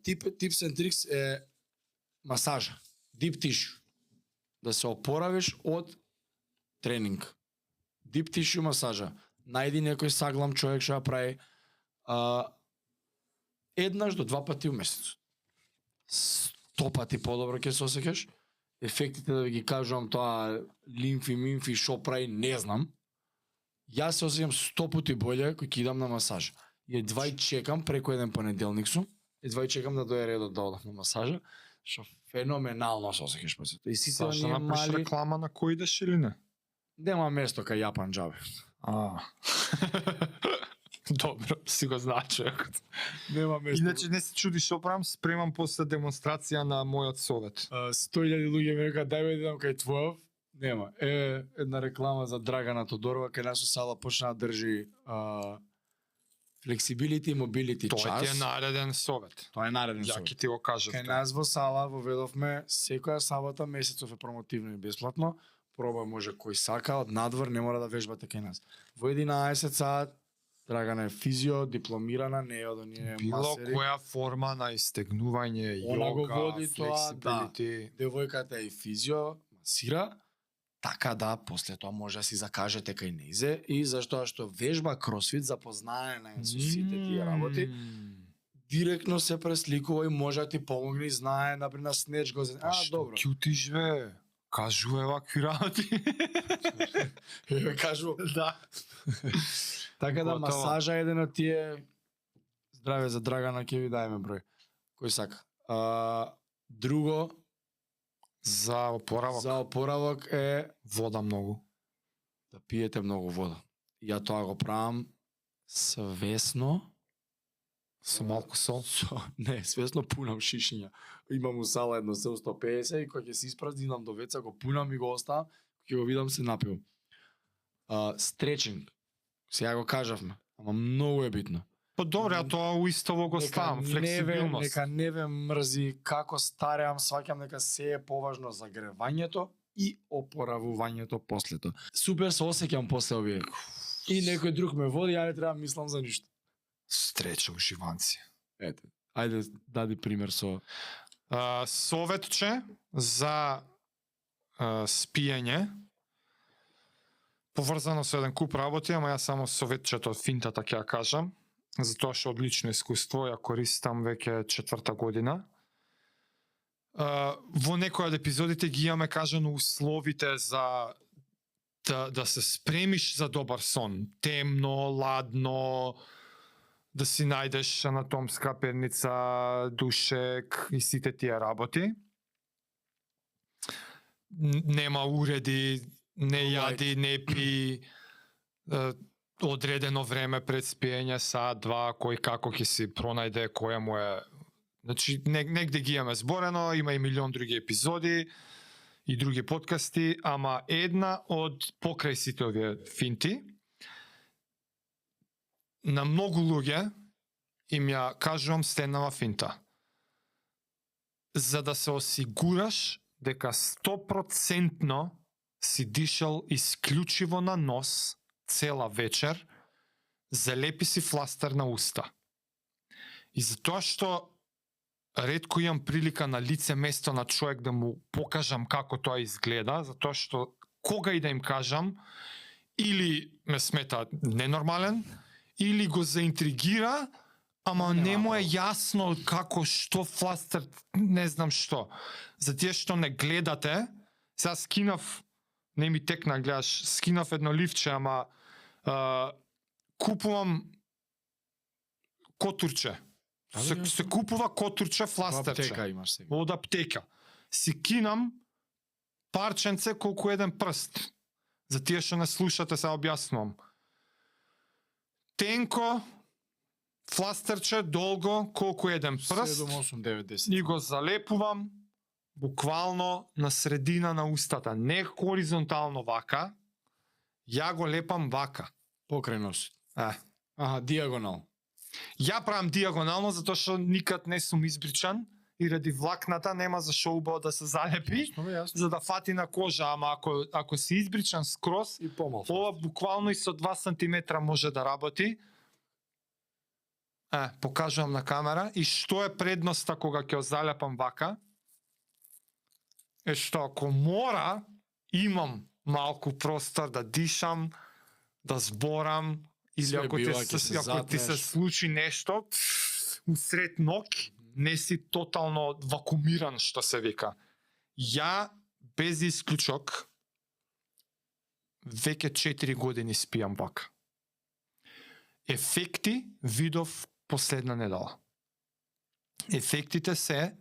tips and tricks е масажа, deep tissue. Да се опоравиш од тренинг. Deep tissue масажа. Најди некој саглам човек што ја прави еднаш до 2 пати у месец. 100 пати подобро ќе се осеќаш. Ефектите да ви ги кажувам тоа лимфи, мимфи, шо прави, не знам. Јас се осеќам 100 пати боле кој ќе идам на масажа. И едва и чекам, преку еден понеделник сум, едва и чекам да дојде редот да одам на масажа, што феноменално се осеќаш после тоа. И сите Сашто оние направиш мали, реклама на кој идеш или не? нема место кај Јапан џабе. Добро, си го знаат човекот. Нема место. Иначе не се чуди што правам, спремам после демонстрација на мојот совет. 100.000 луѓе ми рекаат дај ме да идам кај твојов. Нема. Една реклама за Драгана Тодорова кај наша сала почна да држи Flexibility Mobility Тоа ти час. е нареден совет. Тоа е нареден Ја совет. ќе ти го кажам. Кај тоа. нас во сала воведовме секоја сабота месецов е промотивно и бесплатно. Проба може кој сака од надвор, не мора да вежбате кај нас. Во 11 саат Драгана е физио, дипломирана, не е од оние Било масери. која форма на истегнување, Она го јога, води тоа, флексибилити. Девојката е физио, масира, така да после тоа може да си закажете кај незе и заштоа што вежба кросфит запознаена е со сите тие работи, директно се пресликува и може да ти помогне и знае например на снеч го. Добро. Ќе утиш бе? Кажува вакви работи. Кажу. Да. Така да Готово. масажа е еден од тие. Здраве за Драгана, ќе ви даеме број. Кој сака. Друго За опоравок. за опоравок е Вода многу. да пиете многу вода. Ја тоа го правам свесно. Со малку сол. Не, свесно пунам шишиња. Имам у сала едно сел 150 и кога ќе се испразнам до веца го пунам и го оставам, ќе го видам се напивам. Стречинг. Сега го кажавме, ама многу е битно. Па добре, а тоа уистово го ставам, флексибилност. Нека не ве мрзи како стареам, сваќам дека се е поважно загревањето и опоравувањето после тоа. Супер се осеќам после овие. И некој друг ме води, ја не треба да мислам за ништо. Стреча уживанци. Ете, ајде дади пример со Советче за спиење, поврзано со еден куп работи, ама јас само советчето, финтата ќе ја кажам, затоа што од лично искуство ја користам веќе 4-та година. Во некој од епизодите ги имаме кажано условите за да се спремиш за добар сон. Темно, ладно, да си најдеш анатомска перница, душек и сите тие работи. Нема уреди, не јади, не пи, одредено време пред спиење, саат, два, кој како ќе си пронајде, која му е... Значи, негде ги имаме зборено, има и милион други епизоди и други подкасти, ама една од покрај сите овие финти, на многу луѓе им ја кажувам следнава финта. За да се осигураш дека 100% си дишал исклучиво на нос цела вечер, залепи си фластер на уста. И затоа што ретко имам прилика на лице место на човек да му покажам како тоа изгледа, затоа што кога и да им кажам, или ме смета ненормален, или го заинтригира, ама не му е јасно како, што фластер, не знам што. За тие што не гледате, сега скинав, не ми текна, гледаш, скинав едно ливче, ама купувам котурче. Се купува котурче, фластерче. аптека имаш сега. Од аптека. Си кинам парченце колку еден прст. За тие што не слушате, се објаснувам. Тенко, фластерче, долго, колку еден прст. 7, 8, 9, 10. И го залепувам буквално на средина на устата. Не хоризонтално вака, ја го лепам вака. Покрај носот. Е. Диагонал. Ја правам диагонално затоа што никад не сум избричан и ради влакната нема за шо убаво да се залепи, за да фати на кожа, ама ако си избричан скроз, И помал. ова буквално и со 2 сантиметра може да работи. Покажувам на камера. И што е предноста кога ќе залепам вака? Е што ако мора, имам малку простор да дишам, да зборам, или Све ако бива, ќе се ако ти се затнеш. случи нешто, усред ног, не си тотално вакуумиран, што се вика. Ја, без исклучок, веќе 4 години спијам вака. Ефекти видов последна недела. Ефектите се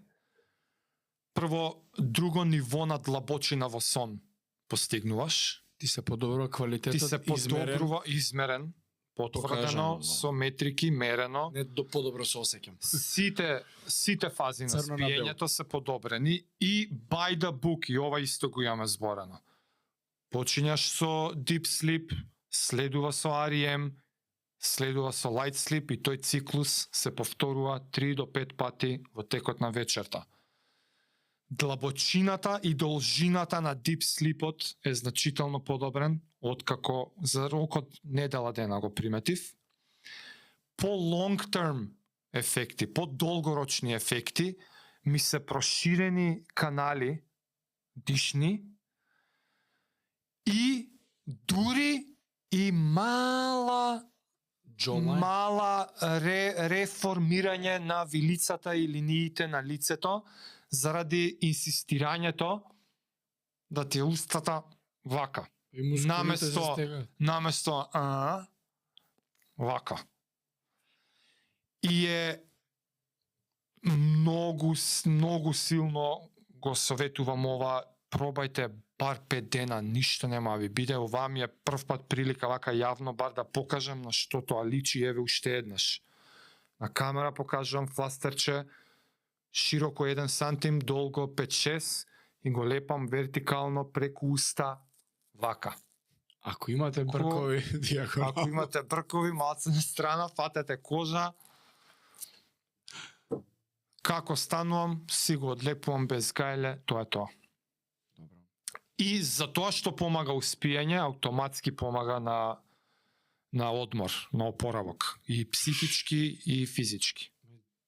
прво друго ниво на длабочина во сон постигнуваш. Ти се подобрува квалитетот, Ти се подобрува измерен. потврдено Покажано, да. со метрики мерено. Не до подобро се осеќам. Сите фази на Црно на бело. спиењето се подобрени и by the book, и ова исто го имаме зборено. Почињаш со deep sleep, следува со REM, следува со light sleep и тој циклус се повторува 3 до 5 пати во текот на вечерта. Длабочината и должината на deep sleepот е значително подобрен откако за рокот недела дена го приметив. По long term ефекти, по долгорочни ефекти ми се проширени канали дишни и дури и мала реформирање на вилицата и линиите на лицето заради инсистирањето да ти е устата вака. И мускулите се Наместо стегаат. вака. И е многу силно го советувам ова, пробајте бар 5 дена, ништо нема ви биде. Ова ми е прв пат прилика вака јавно бар да покажам на што тоа личи, еве уште еднаш. На камера покажувам фластерче, широко 1 сантим, долго 5-6 и го лепам вертикално преку уста вака. Ако имате бркови диагонал. Ако имате бркови малце на страна, фатете кожа. Како станувам, си го одлепувам без гајле, тоа е тоа. Добро. И за тоа што помага успиење, автоматски помага на одмор, на опоравок, и психички и физички.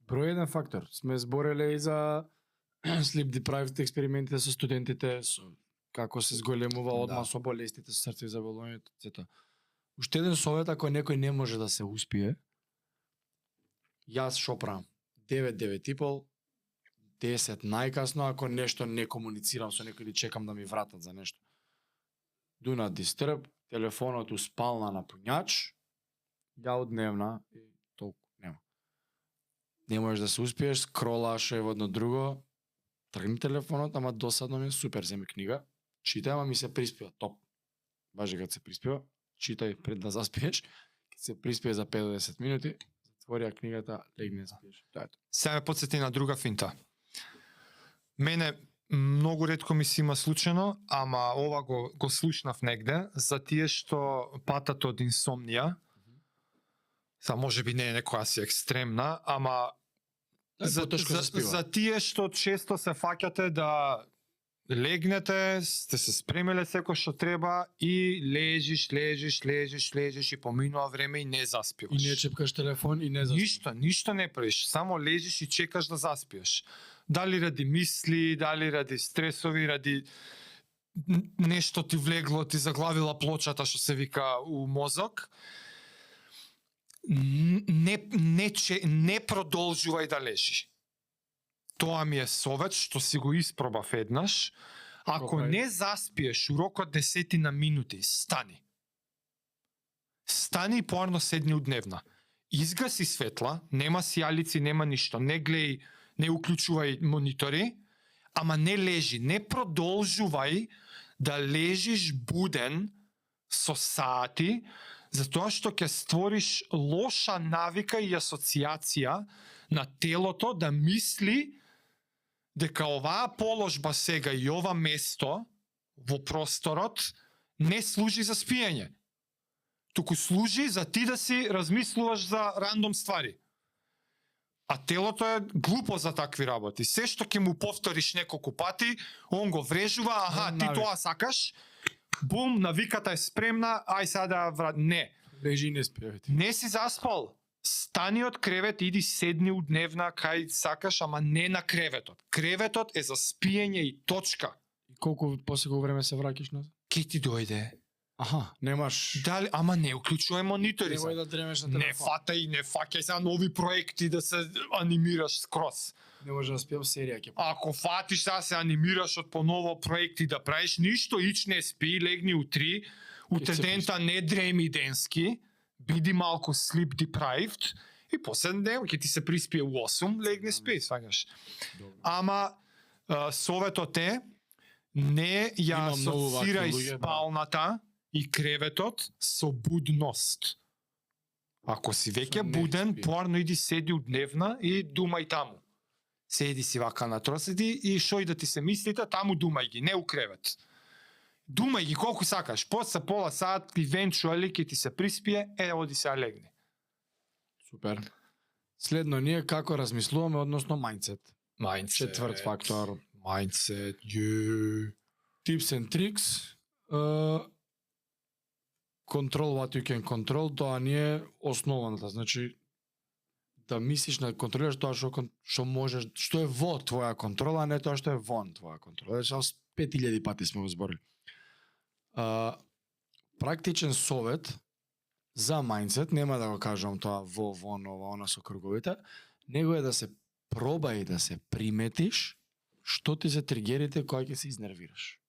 Број еден фактор. Сме збореле и за sleep deprived експериментите со студентите, со како се зголемува одма со болестите, со срцеви заболувањето, etc. Уште еден совет, ако некој не може да се успие, јас шо правам? 9-9,5, 10 најкасно, ако нешто не комуницирам со некој или чекам да ми вратат за нешто. Do not disturb, телефонот у спална на пуњач, ја одневна и толку нема. Не можеш да се успиеш, скролаш во едно друго, тргни телефонот, ама досадно ми е супер, земи книга, читај, ама ми се приспива, топ. Важи кога се приспива, читај пред да заспиеш, кога се приспие за 5 до 10 минути, затвори ја книгата, легни да спиеш. Тоа е тоа. Се ме подсети на друга финта. Мене многу ретко ми се има случено, ама ова го слушнав негде, за тие што патат од инсомнија, са може би не е некоја си екстремна, ама потешко се спива. за тие што често се фаќате да легнете, сте се спремиле секој што треба и лежиш и поминува време и не заспиваш. И не чепкаш телефон и не заспиваш. Ништо не правиш, само лежиш и чекаш да заспиеш. Дали ради мисли, дали ради стресови, ради нешто ти влегло, ти заглавила плочата што се вика у мозок. Не продолжувај да лежи. Тоа ми е совет што си го испробав еднаш. Ако не заспиеш у рокот 10 минути, стани. Стани и поарно седни удневна. Изгаси светла, нема сијалици, нема ништо. Не гледај, не уклучувај монитори, ама не лежи, не продолжувај да лежиш буден со сати, затоа што ќе створиш лоша навика и асоциација на телото да мисли дека оваа положба сега и ова место во просторот не служи за спиење. Туку служи за ти да си размислуваш за рандом ствари. А телото е глупо за такви работи. Се што ќе му повториш неколку пати, он го врежува, ти тоа сакаш, бум, навиката е спремна, ај сега да врат. Не. Лежи и не спиевајте. Не си заспал. Стани од кревет, иди седни удневна кај сакаш, ама не на креветот. Креветот е за спиење и точка. И колку после колку време се враќаш назад? Ке ти дојде. Аха, немаш. Дали, ама не уклучувај монитори. Немој да дремеш на телефон. Не фатај, не фаќај сега нови проекти да се анимираш скроз. Не може да спиам серија ќе. Ако фатиш сега се анимираш од поново проекти да правиш ништо, ич не спи, легни у 3, утре дента не дреми денски, биди малку sleep deprived и после ден ќе ти се приспие у 8, легни спи, сваѓаш. Ама советот е не ја асоцирај спалната и креветот со будност. Ако си веќе Што не буден, спи. поарно иди седи у дневна и думај таму. Седи си вака на троседи и шо и да ти се мислите, таму думај ги, не у кревет. Думај ги колку сакаш, после пола сат, eventually ќе ти се приспие, оди се легни. Супер. Следно ние како размислуваме односно мајндсет. Mindset. Четврт фактор. Mindset, Tips and tricks. Control what you can control, тоа ни е основаната. Значи, да мислиш на контролираш тоа што можеш, што е во твоја контрола, а не тоа што е вон твоја контрола. Значи, 5000 пати сме го зборили. Практичен совет за мајндсет, нема да го кажам тоа во, вон, ова, она со круговите, него е да се проба и да се приметиш што ти се тригерите кога ќе се изнервираш.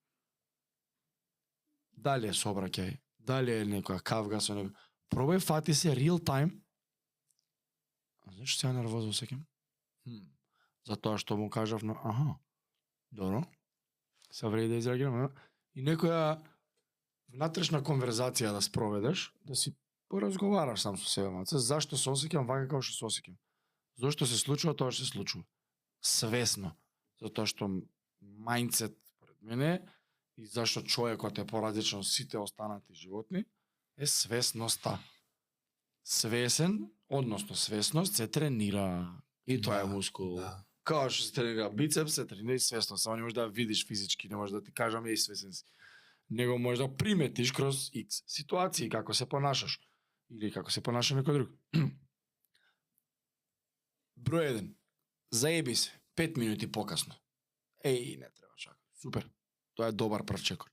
Дали е сообраќај, дали е некоја кавга со него. Пробај, фати се real time. А зашто се нервозно осеќам? Затоа што му кажав на добро. Се вреди да изреагирам, и некоја внатрешна конверзација да спроведеш, да си поразговараш сам со себе, маце, зашто се осеќам вака како што се осеќам. Зошто се случува тоа што се случува. Свесно. Затоа што мајндсет, според мене, и зашто човекот е поразличен од сите останати животни, е свесноста. Свесен, односно свесност се тренира. И тоа е мускул. Да. Као што се тренира бицепс, се тренира и свесност. Само не можеш да видиш физички, не можеш да ти кажам еј свесен си. Него можеш да приметиш кроз X ситуации како се понашаш или како се понаша некој друг. Број 1. Заеби се 5 минути покасно. Еј, не треба чака. Супер. Тоа е добар прв чекор.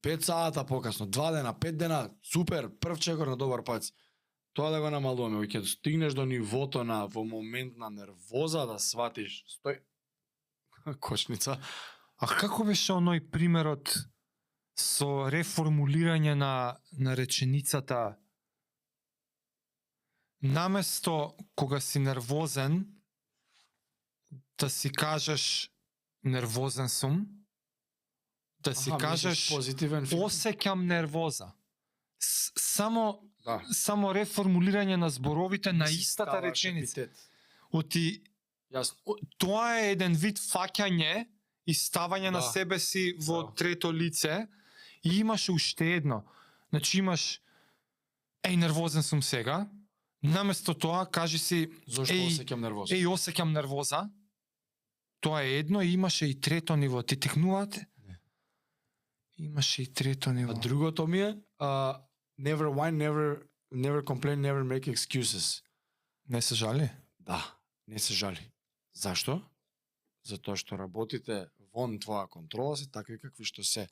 5 сата покасно, 2 дена, 5 дена, супер, прв чекор на добар пац. Тоа да го намалуваме, ќе стигнеш до нивото на во момент на нервоза да сватиш. Стој. Кочница. А како беше оној примерот со реформулирање на реченицата? Наместо кога си нервозен, да си кажеш нервозен сум, да си кажеш позитивен осеќам нервоза. Само да. само реформулирање на зборовите на Си истата ставаш реченица. епитет. Оти Јасно. тоа е еден вид фаќање и ставање на Да. себе си во Да. трето лице и имаш уште едно. Значи имаш нервозен сум сега. Наместо тоа кажи си Зошто осеќам нервоз? осеќам нервоза. Тоа е едно и имаше и трето ниво. Ти текнувате? Не. Имаше и трето ниво. А другото ми е never whine, never complain, never make excuses. Не се жали? Да, не се жали. Зашто? Затоа што работите вон твоја контрола се такви какви што се.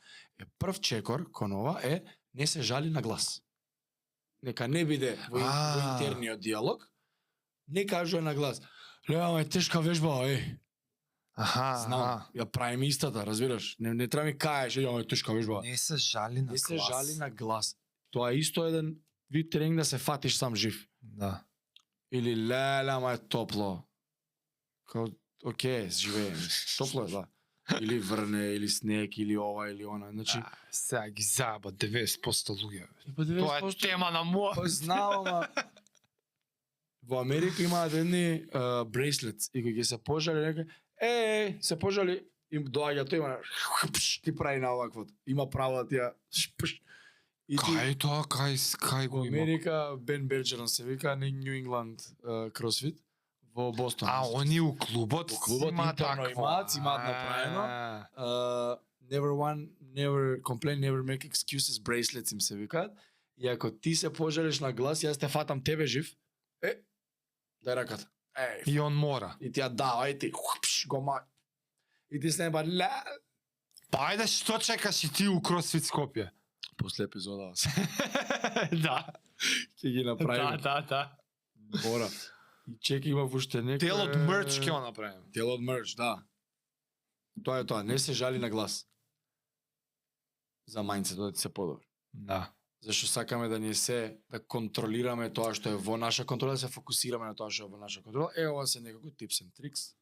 Прв чекор кон ова е не се жали на глас. Нека не биде во интерниот диалог, не кажува на глас. Лева, тешка вежба, Аха, знам, ја правим истата, разбираш? Не треба ми кажеш, тешка вежба. Не се жали на Не се глас. жали на глас. Тоа е исто еден вид тренинг да се фатиш сам жив. Да. Или леле, ама е топло. Као, окей, живеем. Топло е, да. Или врне, или снег, или ова, или она. Значи, Сега ги заба 90% луѓе. по Тоа е 90% тема на моја. Па знам, ама во Америка имаат едни bracelets и кога ги се пожали некој, се пожали, им доаѓа тој има ти прави на оваквото. Има право да ти ја шпш. И ти Кај тоа, кај во го има? Америка Бен Берджерон се вика на Нью Ингланд кросфит во Бостон. А, они у клубот, Во клубот има интерно такво. имаат направено. Never complain, never make excuses, bracelets им се викаат. И ако ти се пожалиш на глас, јас те фатам тебе жив. Дај раката. И он мора. И ти ја дава, и ти го ма. И ти снеба ла. Па ајде, што чекаш и ти у Кросфит Скопје? После епизода Да. ќе ги направиме. Да. Мора. И чеки има уште некој. Дел од мерч ќе го направиме. Дел од мерч, да. Тоа е тоа, не се жали на глас. За мајндсетот да ти се подобри. Да. Зашто сакаме да ни се да контролираме тоа што е во наша контрола, да се фокусираме на тоа што е во наша контрола. Ова се некако tips and tricks,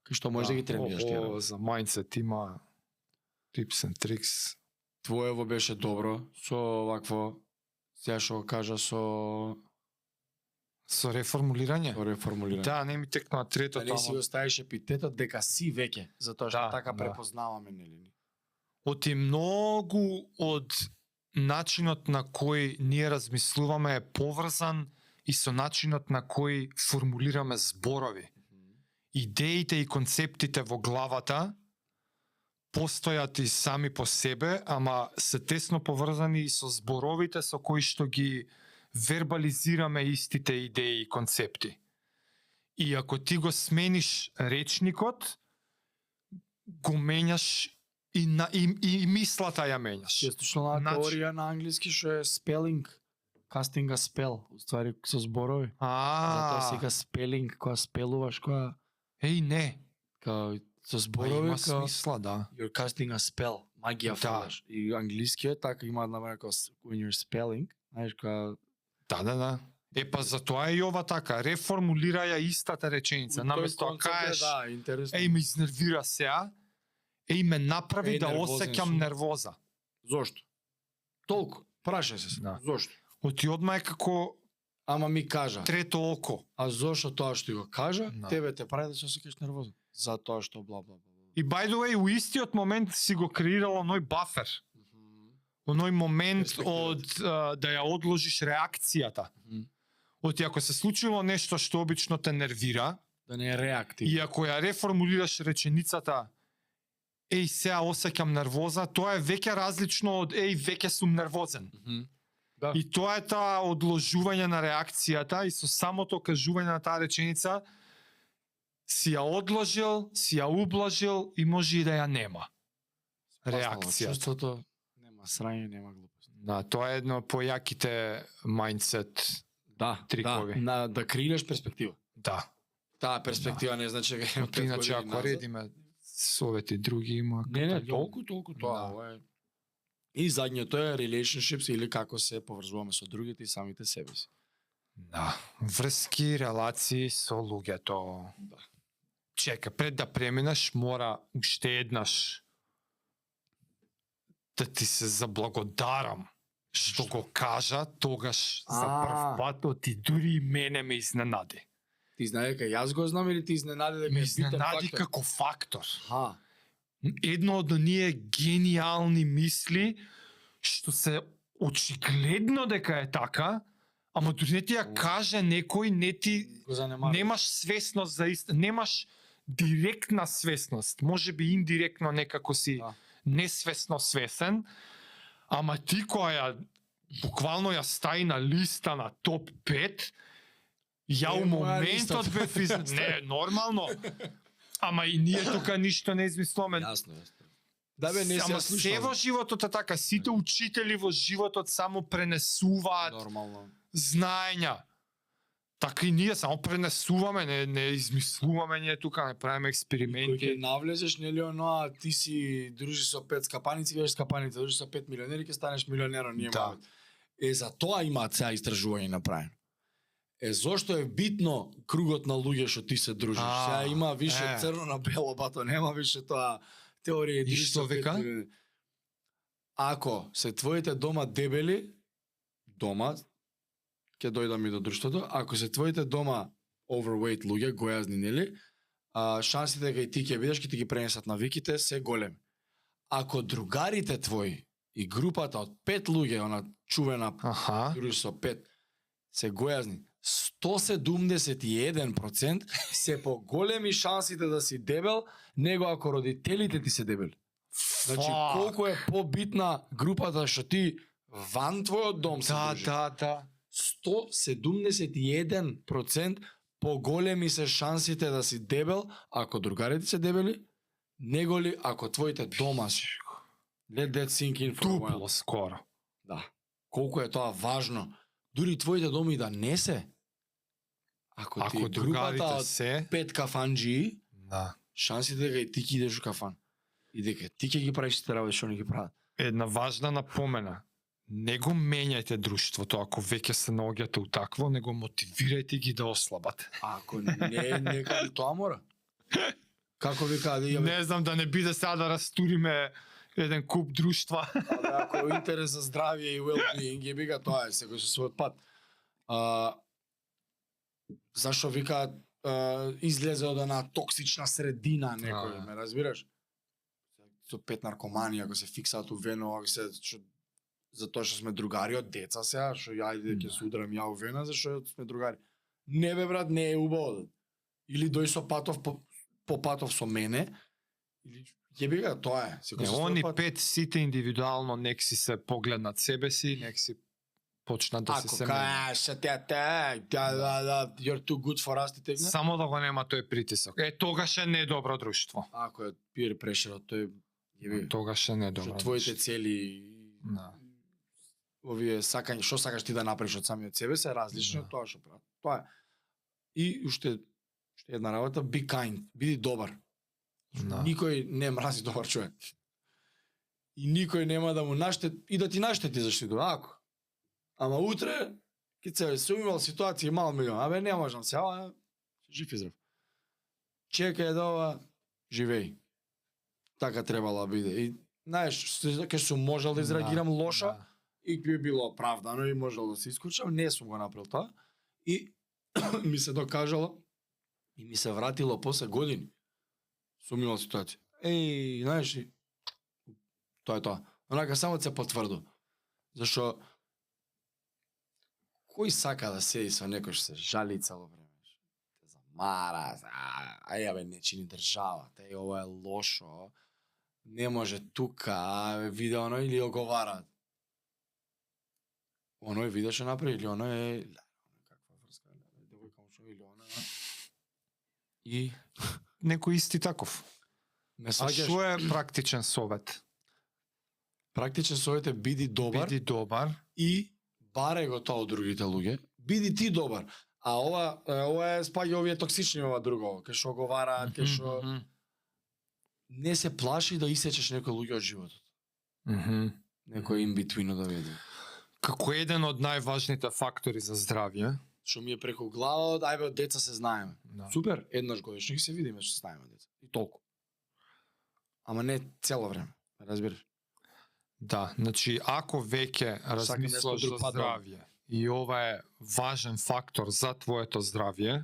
кои што можеш да ги тренираш тие. За мајндсет има tips and tricks. Твоево беше добро со вакво, сега што го кажа со Со реформулирање? Тоа реформулирање. Да, не ми текнува Да третото. не си оставиш епитетот дека си веќе, затоа што Да, така да. препознаваме, нели? Оти многу од начинот на кој ние размислуваме е поврзан и со начинот на кој формулираме зборови. Идеите и концептите во главата постојат и сами по себе, ама се тесно поврзани и со зборовите со кои што ги вербализираме истите идеи и концепти. И ако ти го смениш речникот, го менјаш и мислата ја менјаш. Често што на Значи- теорија на англиски што е спелинг, casting a spell, уствари со зборови. Затоа се вика спелинг, кога спелуваш, кога Не. со Па зборови, има кога смисла, да. you're casting a spell, магија Да. фрлаш. И англискиот така има една време кога when you're spelling, знаеш кога Да. Па затоа е и ова така, реформулираја истата реченица, наместо да кажеш, да, интересно. ме изнервира сеа, ме направи да нервозен осеќам сум. нервоза. Зошто? Толку, прашај се. Да. Зошто? Оти одма е како Ама ми кажа, трето око. а зошто тоа што ти го кажа, Да. тебе те прави да се осеќаш нервозен. Затоа што бла бла бла. И by the way, у истиот момент си го креирал оној бафер. Оној момент Перспектива. од да ја одложиш реакцијата. Мгм. Оти ако се случило нешто што обично те нервира, Да не е реактивно. и ако ја реформулираш реченицата сега осеќам нервоза, тоа е веќе различно од веќе сум нервозен. Да. И тоа е таа одложување на реакцијата и со самото кажување на таа реченица си ја одложил, си ја ублажил и може и да ја нема. Реакција. Чувството нема срање, нема глупост. Да, тоа е едно од појаките мајндсет. Да, Трикови. да креираш перспектива. Да. Таа перспектива не значи дека Оти, иначе ако редиме совети други има. Не, како- толку тоа, Да. ова е. И задњето е relationships или како се поврзуваме со другите и самите себе си. Да, врски, релации со луѓето. Да. Чека, пред да преминеш, мора уште еднаш да ти се заблагодарам што го кажа тогаш за прв пат, оти дури и мене ме изненади. Ти знае дека јас го знам или ти изненади дека Ме е битен изненади фактор? како фактор. Ха, Едно од оние гениални мисли што се очигледно дека е така, ама дури не ти ја каже некој, не ти го занемарувам. немаш свесност за немаш директна свесност, може би индиректно некако си Да. несвесно свесен, ама ти која ја буквално ја стави на листа на топ 5, ја Е, у моја листа моментот топ бев не, нормално. Ама и ние тука ништо не измислуваме. Јасно, јасно. Да бе, не се Ама ја се слушам. во животот е така, сите учители во животот само пренесуваат Нормално. знаења. Така и ние само пренесуваме, не измислуваме ние тука, не правиме Кој ќе експерименти. навлезеш, нели оноа, ти си дружи со 5 скапаници, кажеш скапаници, дружи со 5 милионери, ќе станеш милионер, ние Да. имаме. За тоа имаат сега истражување направено. Зошто е битно кругот на луѓе што ти се дружиш? Сега има више црно на бело, бато нема више тоа теорија И што века? Ако се твоите дома дебели, дома ќе дојдам и до друштвото, ако се твоите дома overweight луѓе, гојазни, нели? Шансите дека и ти ќе бидеш, ќе ти ги пренесат навиките се големи. Ако другарите твои и групата од 5 луѓе, она чувена Аха. дружи со 5, се гојазни, 171% се поголеми шансите да си дебел, него ако родителите ти се дебели. Значи, Фак. колку е побитна групата што ти ван твојот дом се Да, дружи. да. 171% поголеми се шансите да си дебел, ако другарите се дебели, него ли ако твоите дома си. Let that sink in for a while. Дупло скоро. Да. Колку е тоа важно. Дури твоите доми да не се. Ако ти Ако групата другарите од се, 5 кафанджи, да. шансите дека и ти ќе идеш у кафан. И дека ти ќе ги правиш сите работи што не ги прават. Една важна напомена. Не го менјајте друштвото ако веќе се наоѓате у такво, него мотивирајте ги да ослабат. Ако не, нека и тоа мора. Како ви кажа, Не знам да не биде сега да растуриме еден куп друштва. ако е интерес за здравје и well-being, ги бига тоа е секој со својот пат. Зашо вика излезе од една токсична средина некој, ме разбираш? Со 5 наркомани, ако се фиксаат увено, ако се затоа што сме другари од деца сега, што јајде ќе се удрам ја увена, зашо сме другари. Не бе брат, не е убаво. Или дој со патов по патов со мене, или јеби га, тоа е. Не, они 5 сите индивидуално нек си се погледнат себе си, нек си почнат да се Ако кажеш, you're too good for us, ти тегне? Само да го нема тој притисок. Тогаш е недобро друштво. Ако е peer pressure, тој јеби. Тогаш е недобро. Што твоите цели, овие сакања, што сакаш ти да направиш од самиот себе се различно од тоа што прават. Тоа е. И уште една работа, be kind, биди добар. Никој не мрази добар човек. И никој нема да му наштети и да ти наштети заштитува. Ако. Ама утре ќе се имал ситуација мал милион. Абе не можам сега, жив и здрав. Чекај да ова живеј. Така требало да биде. И знаеш, ќе сум можел да изреагирам лошо и би било оправдано и можел да се исклучам, не сум го направил тоа. И ми се докажало и ми се вратило после години. Сум имал ситуација. Знаеш, тоа е тоа. Онака само се потврду. Зашо кој сака да седи со некој што се жали цело време? Те замара, бе, не чини државата, ова е лошо, не може тука, виде оно или оговараат. Оној виде што направи, или оно е... Каква врска, девојка му што или оно е... И... Некој исти таков. А што е практичен совет? Практичен совет е биди добар. Биди добар. И баре го тоа од другите луѓе. Биди ти добар. А ова е спаѓа овие токсични ова друго, кај што оговараат, кај што не се плаши да исечеш некој луѓе од животот. Некој in between да види. Како еден од најважните фактори за здравје, што ми е преку глава, ајбе од деца се знаеме. Супер, еднаш годишно ќе се видиме што знаеме деца. И толку. Ама не цело време, разбираш? Да, значи ако веќе размислуваш за здравје и ова е важен фактор за твоето здравје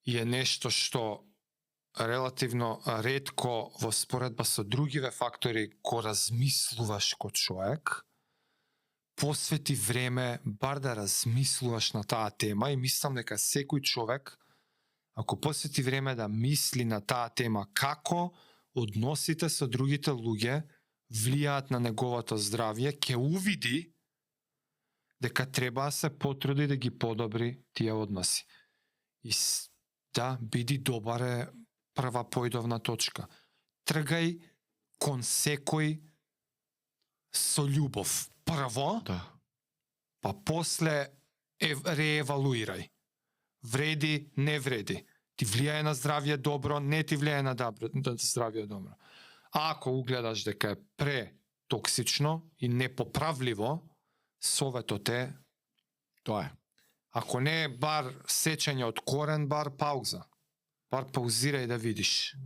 и е нешто што релативно ретко во споредба со другиве фактори го размислуваш ко човек, посвети време бар да размислуваш на таа тема и мислам дека секој човек, ако посвети време да мисли на таа тема, како односите со другите луѓе влијаат на неговото здравје, ќе увиди дека треба да се потруди да ги подобри тие односи. И да, биди добар е прва појдовна точка. Тргај кон секој со љубов. Прво, па после реевалуирај. Вреди, не вреди. Ти влијае на здравје добро, не ти влијае на здравје добро. А ако угледаш дека е претоксично и непоправливо, советот е тоа е. Ако не е бар сечење од корен, бар пауза. Бар паузирај да видиш.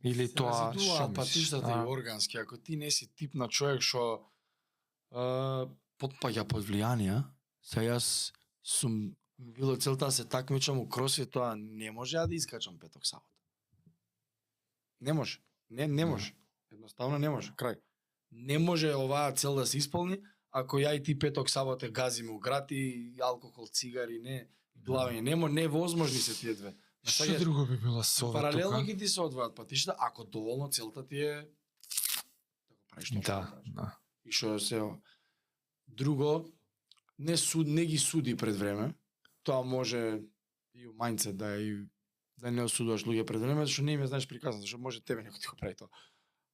Или тоа што мислиш? Патиштата и органски. Ако ти не си тип на човек што потпаѓа под влијанија, сега јас сум било целта да се такмичам у кросфит, тоа не може да искачам петок сабота. Не може. Не може. Едноставно не може. Крај. Не може оваа цел да се исполни ако ја и ти петок сабота газиме у град и алкохол, цигари, не, главање. Невозможни се тие две. Што друго би било совет? Паралелно ги ти се одваат патишта, ако доволно целта ти е да го правиш тоа. Да. И што се друго не ги суди пред време. Тоа може и у мајндсет да не осудуваш луѓе пред време, зашто не им знаеш приказна, зашто може тебе некој ти го прави тоа.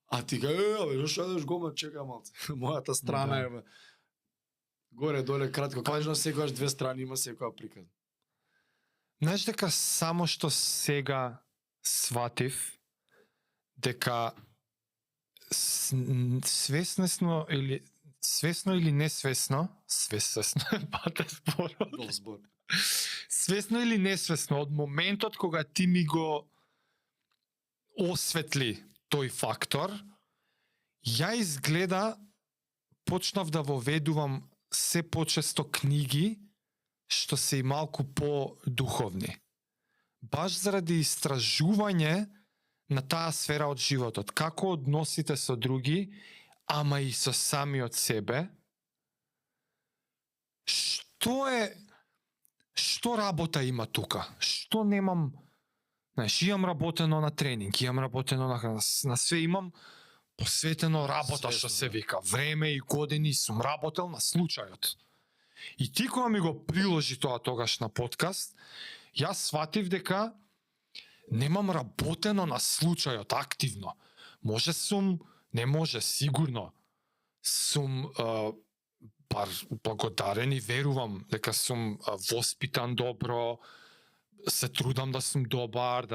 А ти га, зашто едеш гома, чека малце. Мојата страна е горе доле кратко кажано, секогаш две страни има секоја приказна. Знаеш дека само што сега сватив дека свесно или несвесно, свесно или несвесно, од моментот кога ти ми го осветли тој фактор, ја изгледа почнав да воведувам се почесто книги што се и малку по-духовни. Баш заради истражување на таа сфера од животот, како односите со други, ама и со самиот себе, што работа има тука? Што немам, знаеш, имам работено на тренинг, имам работено на све, имам посветено работа, што се вика, време и години сум работел на случајот. И ти кога ми го приложи тоа тогаш на подкаст, јас сватив дека немам работено на случајот активно. Може сум, не може, сигурно сум бар благодарен и верувам дека сум воспитан добро, се трудам да сум добар,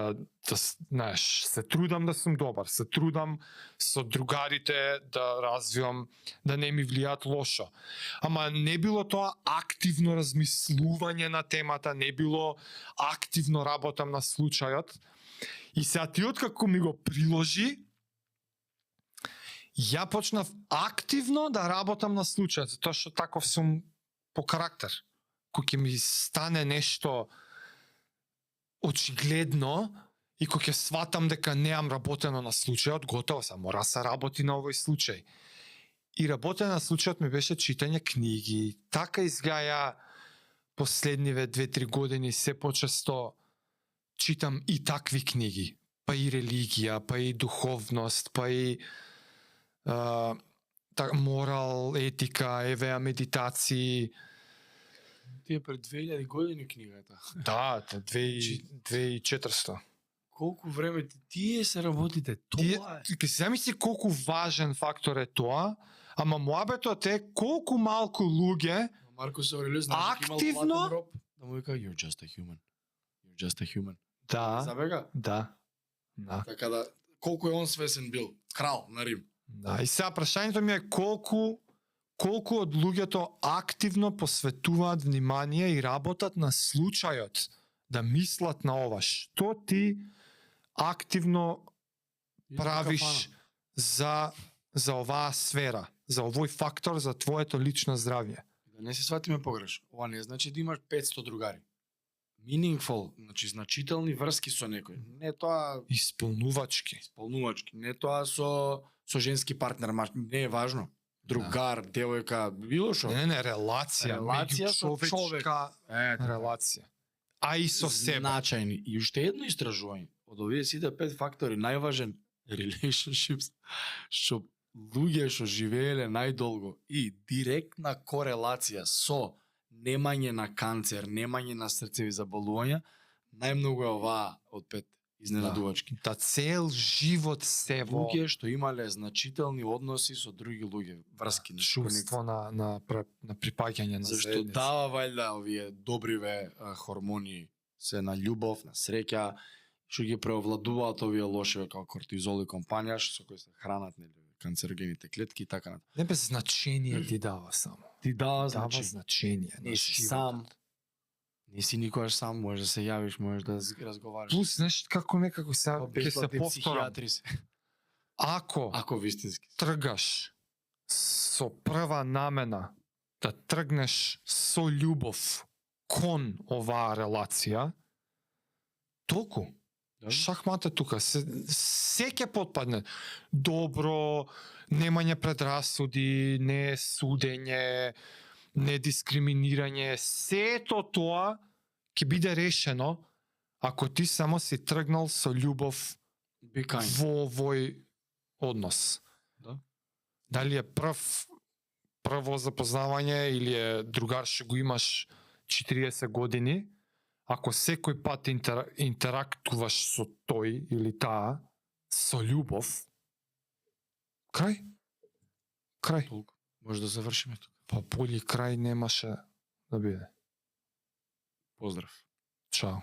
знаеш, се трудам да сум добар, се трудам со другарите да развивам, да не ми влијаат лошо. Ама не било тоа активно размислување на темата, не било активно работам на случајот. И сега ти откако ми го приложи, ја почнав активно да работам на случајот, затоа што таков сум по карактер. Кога ќе ми стане нешто очигледно и кога ќе сватам дека неам работено на случајот, готово сам, мора се работи на овој случај. И работење на случајот ми беше читање книги. Така изгледа последниве 2-3 години се почесто читам и такви книги. Па и религија, па и духовност, па и морал, етика, евеа медитации. Тие пред 2000 години книгата. Да, 2400. Колку време тие се работите, тоа е. Ке се замисли колку важен фактор е тоа, ама муабетот е колку малку луѓе Маркус Аурелиус активно да му вика you're just a human. You're just a human. Да. Забега? Да. Така да колку е он свесен бил, крал на Рим. Да, и сега прашањето ми е колку од луѓето активно посветуваат внимание и работат на случајот, да мислат на ова. Што ти активно правиш за оваа сфера, за овој фактор, за твоето лично здравје? Да не се сватиме погрешно. Ова не значи да имаш 500 другари. Meaningful, значи значителни врски со некој. Не тоа исполнувачки. Не тоа со женски партнер, не е важно. Другар, девојка, било што. Не, релација со човека, релација. А и со себе. Значајни. И уште едно истражување. Од овие сите 5 фактори, најважен relationships, што луѓе што живееле најдолго и директна корелација со немање на канцер, немање на срцеви заболувања, најмногу е оваа од 5 изненадувачки. Да цел живот се во луѓе што имале значителни односи со други луѓе, врски, чувство на припаѓање на зашто заедница. дава вајда овие добриве хормони се на љубов, на среќа, што ги преовладуваат овие лоши како кортизол и компанија, со кои се хранат канцерогените клетки и така натаму. Не без значение ти дава само. Ти дава значение. Не си сам. Не си никогаш сам, можеш да се јавиш, можеш да разговараш. Плюс, знаеш, како некако сега ќе се повторам. Ако вистински тргаш со прва намена да тргнеш со љубов кон оваа релација, толку. Да. Шахмата тука се ќе потпадне. Добро, немање предрасуди, не судење, не дискриминирање, сето тоа ќе биде решено ако ти само си тргнал со љубов во овој однос. Да. Дали е прво запознавање или е другар што го имаш 40 години, ако секој пат интерактуваш со тој или таа со љубов, крај. Може да завршиме тука. Па боли крај немаше да биде. Поздрав. Чао.